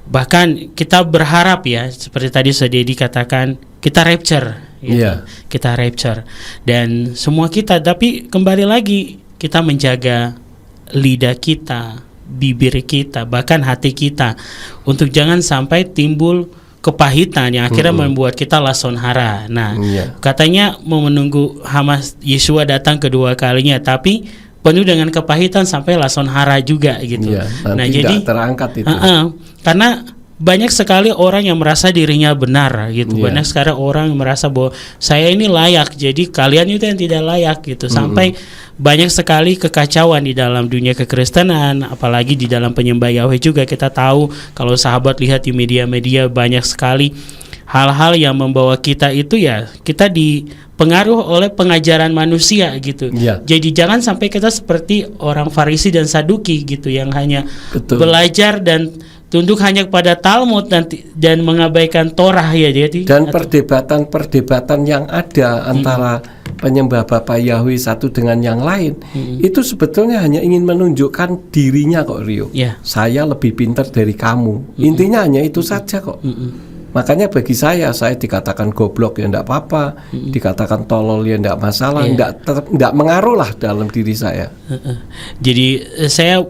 Speaker 1: bahkan kita berharap ya, seperti tadi sudah dikatakan, kita rapture gitu. Kita rapture, dan semua kita, tapi kembali lagi kita menjaga lidah kita, bibir kita, bahkan hati kita, untuk jangan sampai timbul kepahitan yang akhirnya membuat kita lason hara. Nah, katanya mau menunggu Yeshua datang kedua kalinya, tapi penuh dengan kepahitan sampai lason hara juga gitu.
Speaker 2: Nah, jadi terangkat itu.
Speaker 1: Karena banyak sekali orang yang merasa dirinya benar gitu. Banyak sekali orang yang merasa bahwa saya ini layak, jadi kalian itu yang tidak layak gitu. Sampai banyak sekali kekacauan di dalam dunia kekristenan, apalagi di dalam penyembah Yahweh juga. Kita tahu, kalau sahabat lihat di media-media, banyak sekali hal-hal yang membawa kita itu ya, kita dipengaruh oleh pengajaran manusia gitu. Jadi jangan sampai kita seperti orang Farisi dan Saduki gitu, yang hanya belajar dan tunduk hanya kepada Talmud dan mengabaikan Torah ya. Jadi
Speaker 2: dan perdebatan yang ada antara penyembah Bapa Yahweh satu dengan yang lain, itu sebetulnya hanya ingin menunjukkan dirinya kok, Rio. Saya lebih pintar dari kamu. Intinya hanya itu saja kok. Makanya bagi saya dikatakan goblok ya enggak apa-apa, dikatakan tolol ya enggak masalah, enggak mengaruh lah dalam diri saya.
Speaker 1: Jadi saya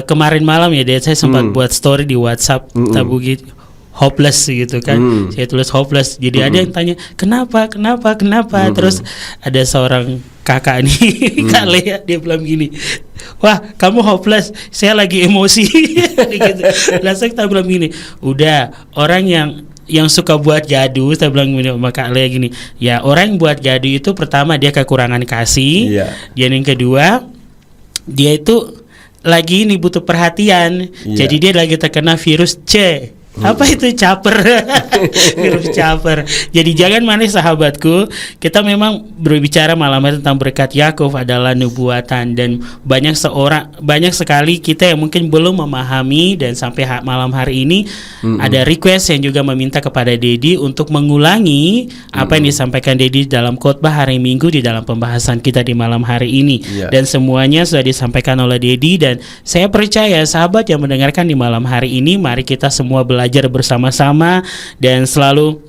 Speaker 1: kemarin malam ya, saya sempat buat story di WhatsApp, hopeless gitu kan. Saya tulis hopeless. Jadi ada yang tanya, "Kenapa? Terus ada seorang kakak nih, Kak Lea, dia bilang gini, "Wah, kamu hopeless, saya lagi emosi." Gitu. Langsung kita bilang gini, "Udah, orang yang suka buat gaduh," saya bilang gini sama Kak Lea gini, "Ya, orang yang buat gaduh itu pertama dia kekurangan kasih, dan yang kedua dia itu lagi ini butuh perhatian. Jadi dia lagi terkena virus C." Apa itu caper? Virus caper. Jadi jangan manis sahabatku. Kita memang berbicara malam ini tentang berkat Yakub adalah nubuatan, dan banyak sekali kita yang mungkin belum memahami, dan sampai malam hari ini ada request yang juga meminta kepada Dedi untuk mengulangi apa yang disampaikan Dedi dalam khotbah hari Minggu di dalam pembahasan kita di malam hari ini. Dan semuanya sudah disampaikan oleh Dedi, dan saya percaya sahabat yang mendengarkan di malam hari ini, mari kita semua belajar bersama-sama, dan selalu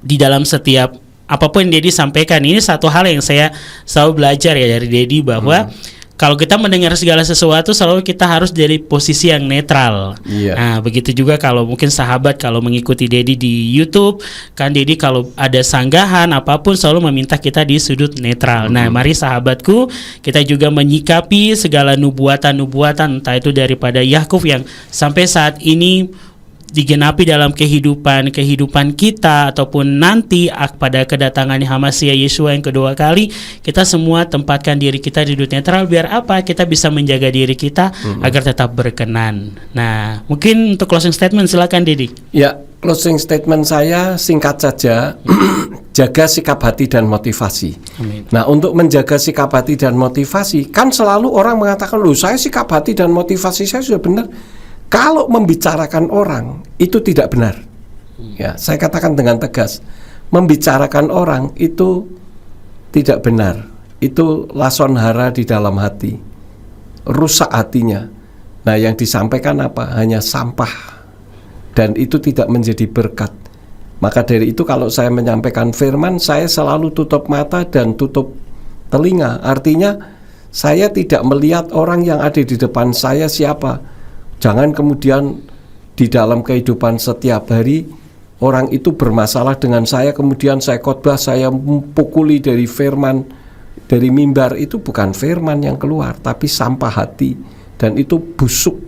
Speaker 1: di dalam setiap apapun yang Dedi sampaikan, ini satu hal yang saya selalu belajar ya dari Dedi, bahwa kalau kita mendengar segala sesuatu selalu kita harus dari posisi yang netral. Nah, begitu juga kalau mungkin sahabat kalau mengikuti Dedi di YouTube, kan Dedi kalau ada sanggahan apapun selalu meminta kita di sudut netral. Nah, mari sahabatku, kita juga menyikapi segala nubuatan-nubuatan, entah itu daripada Yakub yang sampai saat ini digenapi dalam kehidupan kita, ataupun nanti pada kedatangan Hamasia Yesua yang kedua kali, kita semua tempatkan diri kita di sudut netral, biar apa? Kita bisa menjaga diri kita agar tetap berkenan. Nah, mungkin untuk closing statement silakan Dedi.
Speaker 2: Ya, closing statement saya singkat saja. Jaga sikap hati dan motivasi.
Speaker 1: Amin.
Speaker 2: Nah, untuk menjaga sikap hati dan motivasi, kan selalu orang mengatakan, "Loh, saya sikap hati dan motivasi saya sudah benar." Kalau membicarakan orang itu tidak benar. Ya, saya katakan dengan tegas, membicarakan orang itu tidak benar. Itu lason hara di dalam hati, rusak hatinya. Nah, yang disampaikan apa? Hanya sampah, dan itu tidak menjadi berkat. Maka dari itu kalau saya menyampaikan firman, saya selalu tutup mata dan tutup telinga. Artinya saya tidak melihat orang yang ada di depan saya siapa. Jangan kemudian di dalam kehidupan setiap hari orang itu bermasalah dengan saya, kemudian saya khotbah, saya pukuli dari firman, dari mimbar. Itu bukan firman yang keluar, tapi sampah hati, dan itu busuk,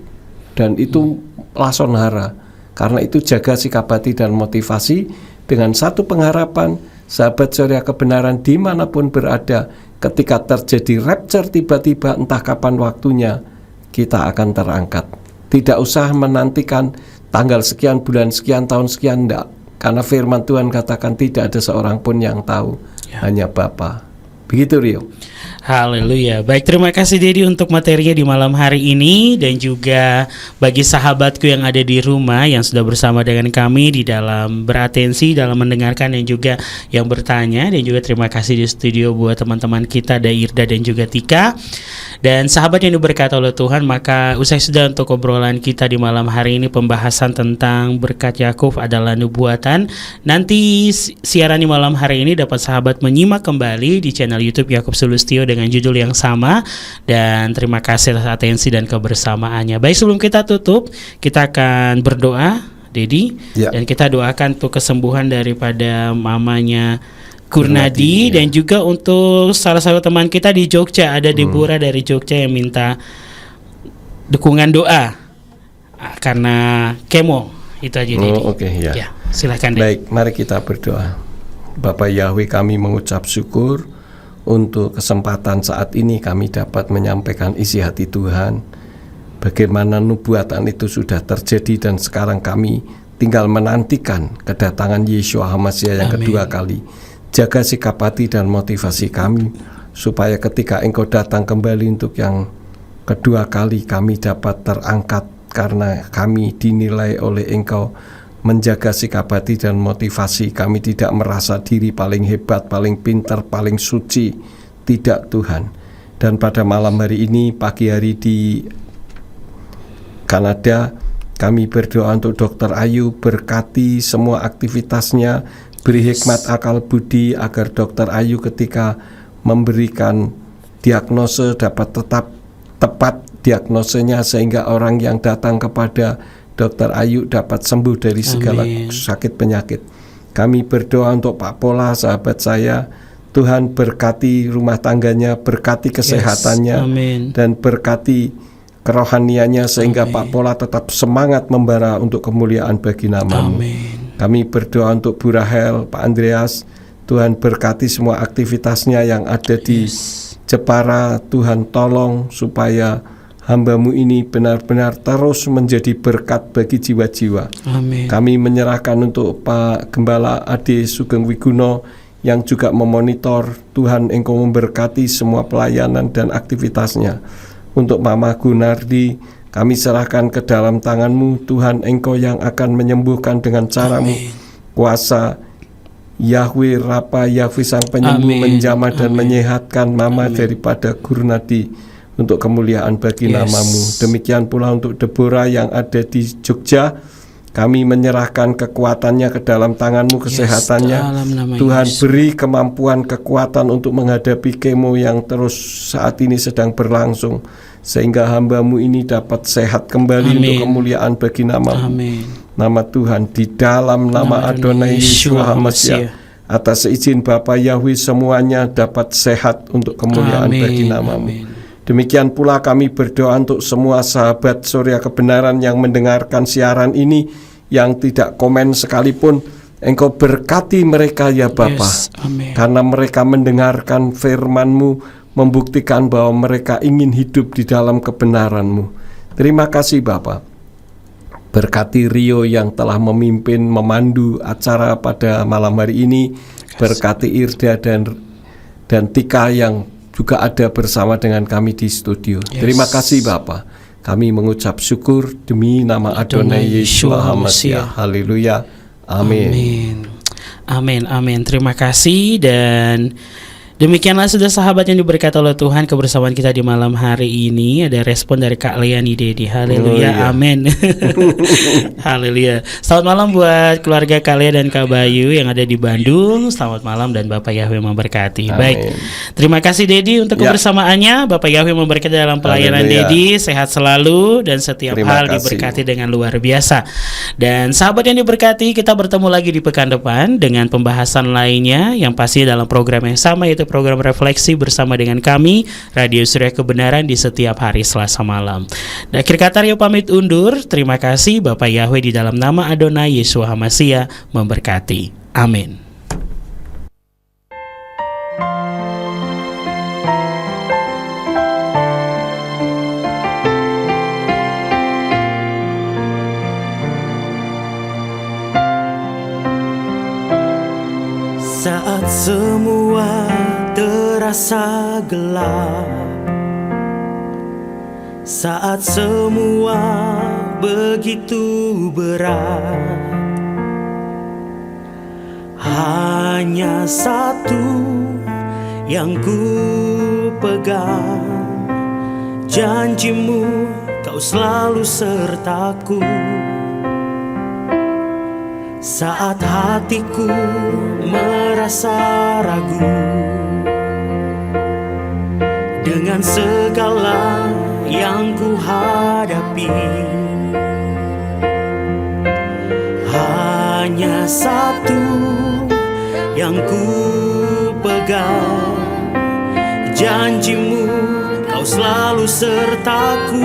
Speaker 2: dan itu lason hara. Karena itu jaga sikap hati dan motivasi dengan satu pengharapan, sahabat Surya Kebenaran dimanapun berada, ketika terjadi rapture tiba-tiba entah kapan waktunya, kita akan terangkat. Tidak usah menantikan tanggal sekian, bulan sekian, tahun sekian, enggak. Karena firman Tuhan katakan tidak ada seorang pun yang tahu, hanya Bapa. Begitu, Rio.
Speaker 1: Haleluya. Baik, terima kasih Dedi untuk materinya di malam hari ini, dan juga bagi sahabatku yang ada di rumah yang sudah bersama dengan kami di dalam beratensi, dalam mendengarkan, dan juga yang bertanya, dan juga terima kasih di studio buat teman-teman kita, ada Irda dan juga Tika. Dan sahabat yang diberkati oleh Tuhan, maka usai sudah untuk obrolan kita di malam hari ini, pembahasan tentang berkat Yakub adalah nubuatan. Nanti siaran di malam hari ini dapat sahabat menyimak kembali di channel YouTube Yakub Sulistyo dengan judul yang sama. Dan terima kasih atas atensi dan kebersamaannya. Baik, sebelum kita tutup, kita akan berdoa, Dedi, dan kita doakan untuk kesembuhan daripada mamanya Kurnadi, dan juga untuk salah satu teman kita di Jogja, ada Deborah dari Jogja yang minta dukungan doa karena kemo. Itu aja, Dedi. Ya, silakan, Dedi.
Speaker 2: Baik, mari kita berdoa. Bapak Yahweh, kami mengucap syukur untuk kesempatan saat ini kami dapat menyampaikan isi hati Tuhan. Bagaimana nubuatan itu sudah terjadi, dan sekarang kami tinggal menantikan kedatangan Yeshua HaMasiah yang kedua kali. Jaga sikap hati dan motivasi kami, supaya ketika Engkau datang kembali untuk yang kedua kali, kami dapat terangkat, karena kami dinilai oleh Engkau menjaga sikap hati dan motivasi. Kami tidak merasa diri paling hebat, paling pintar, paling suci. Tidak, Tuhan. Dan pada malam hari ini, pagi hari di Kanada, kami berdoa untuk Dr. Ayu, berkati semua aktivitasnya, beri hikmat akal budi agar Dr. Ayu ketika memberikan diagnose dapat tetap tepat diagnosenya, sehingga orang yang datang kepada Dr. Ayu dapat sembuh dari segala
Speaker 1: Amin.
Speaker 2: sakit penyakit. Kami berdoa untuk Pak Pola, sahabat saya. Tuhan berkati rumah tangganya, berkati kesehatannya,
Speaker 1: Amin.
Speaker 2: dan berkati kerohaniannya sehingga
Speaker 1: Amin.
Speaker 2: Pak Pola tetap semangat membara untuk kemuliaan bagi nama-Mu.
Speaker 1: Amin.
Speaker 2: Kami berdoa untuk Bu Rahel, Pak Andreas. Tuhan berkati semua aktivitasnya yang ada di Jepara. Tuhan tolong supaya hamba-Mu ini benar-benar terus menjadi berkat bagi jiwa-jiwa.
Speaker 1: Amin.
Speaker 2: Kami menyerahkan untuk Pak Gembala Ade Sugeng Wiguno yang juga memonitor. Tuhan Engkau memberkati semua pelayanan dan aktivitasnya. Untuk Mama Gunardi, kami serahkan ke dalam tangan-Mu. Tuhan Engkau yang akan menyembuhkan dengan cara-Mu. Kuasa Yahweh Rapa, Yahweh Sang Penyembuh,
Speaker 1: Amin.
Speaker 2: menjamah dan
Speaker 1: Amin.
Speaker 2: menyehatkan Mama
Speaker 1: Amin.
Speaker 2: daripada Gurnadi untuk kemuliaan bagi
Speaker 1: Yes.
Speaker 2: nama-Mu. Demikian pula untuk Deborah yang ada di Jogja. Kami menyerahkan kekuatannya ke dalam tangan-Mu, kesehatannya.
Speaker 1: dalam nama
Speaker 2: Tuhan
Speaker 1: Yesus.
Speaker 2: beri kemampuan, kekuatan untuk menghadapi kemo yang terus saat ini sedang berlangsung, sehingga hamba-Mu ini dapat sehat kembali
Speaker 1: Amin.
Speaker 2: untuk kemuliaan bagi nama-Mu.
Speaker 1: Amin.
Speaker 2: Nama Tuhan di dalam nama Adonai Yeshua HaMashiach. Atas izin Bapa Yahweh semuanya dapat sehat untuk kemuliaan
Speaker 1: Amin.
Speaker 2: bagi nama-Mu.
Speaker 1: Amin.
Speaker 2: Demikian pula kami berdoa untuk semua sahabat Surya Kebenaran yang mendengarkan siaran ini, yang tidak komen sekalipun. Engkau berkati mereka ya Bapa.
Speaker 1: Yes. Amin.
Speaker 2: Karena mereka mendengarkan firman-Mu, membuktikan bahwa mereka ingin hidup di dalam kebenaran-Mu. Terima kasih Bapa. Berkati Rio yang telah memimpin, memandu acara pada malam hari ini. Berkati Irda dan Tika yang juga ada bersama dengan kami di studio.
Speaker 1: Yes.
Speaker 2: Terima kasih Bapa. Kami mengucap syukur demi nama Adonai Yeshua HaMashiach. Haleluya. Amin.
Speaker 1: Amin. Amin. Amin. Terima kasih, dan demikianlah sudah sahabat yang diberkati oleh Tuhan, kebersamaan kita di malam hari ini. Ada respon dari Kak Leani Dedi. Haleluya.
Speaker 2: Oh, iya.
Speaker 1: Amin. Haleluya. Selamat malam buat keluarga Kak Lea dan Kak Bayu yang ada di Bandung. Selamat malam dan Bapak Yahweh memberkati.
Speaker 2: Amin.
Speaker 1: Baik. Terima kasih Dedi untuk
Speaker 2: Ya.
Speaker 1: kebersamaannya. Bapak Yahweh memberkati dalam pelayanan
Speaker 2: Haleluya.
Speaker 1: Dedi. Sehat selalu dan setiap
Speaker 2: Terima
Speaker 1: hal
Speaker 2: kasih.
Speaker 1: diberkati dengan luar biasa. Dan sahabat yang diberkati, kita bertemu lagi di pekan depan dengan pembahasan lainnya yang pasti dalam program yang sama, yaitu program refleksi bersama dengan kami Radio Surya Kebenaran di setiap hari Selasa malam. Dan akhir kata Rio pamit undur. Terima kasih. Bapak Yahweh di dalam nama Adonai Yeshua HaMashiach memberkati. Amin.
Speaker 7: Saat semua terasa gelap, saat semua begitu berat, hanya satu yang ku pegang, janjimu kau selalu sertaku. Saat hatiku merasa ragu dengan segala yang ku hadapi, hanya satu yang ku pegang, janjimu kau selalu sertaku.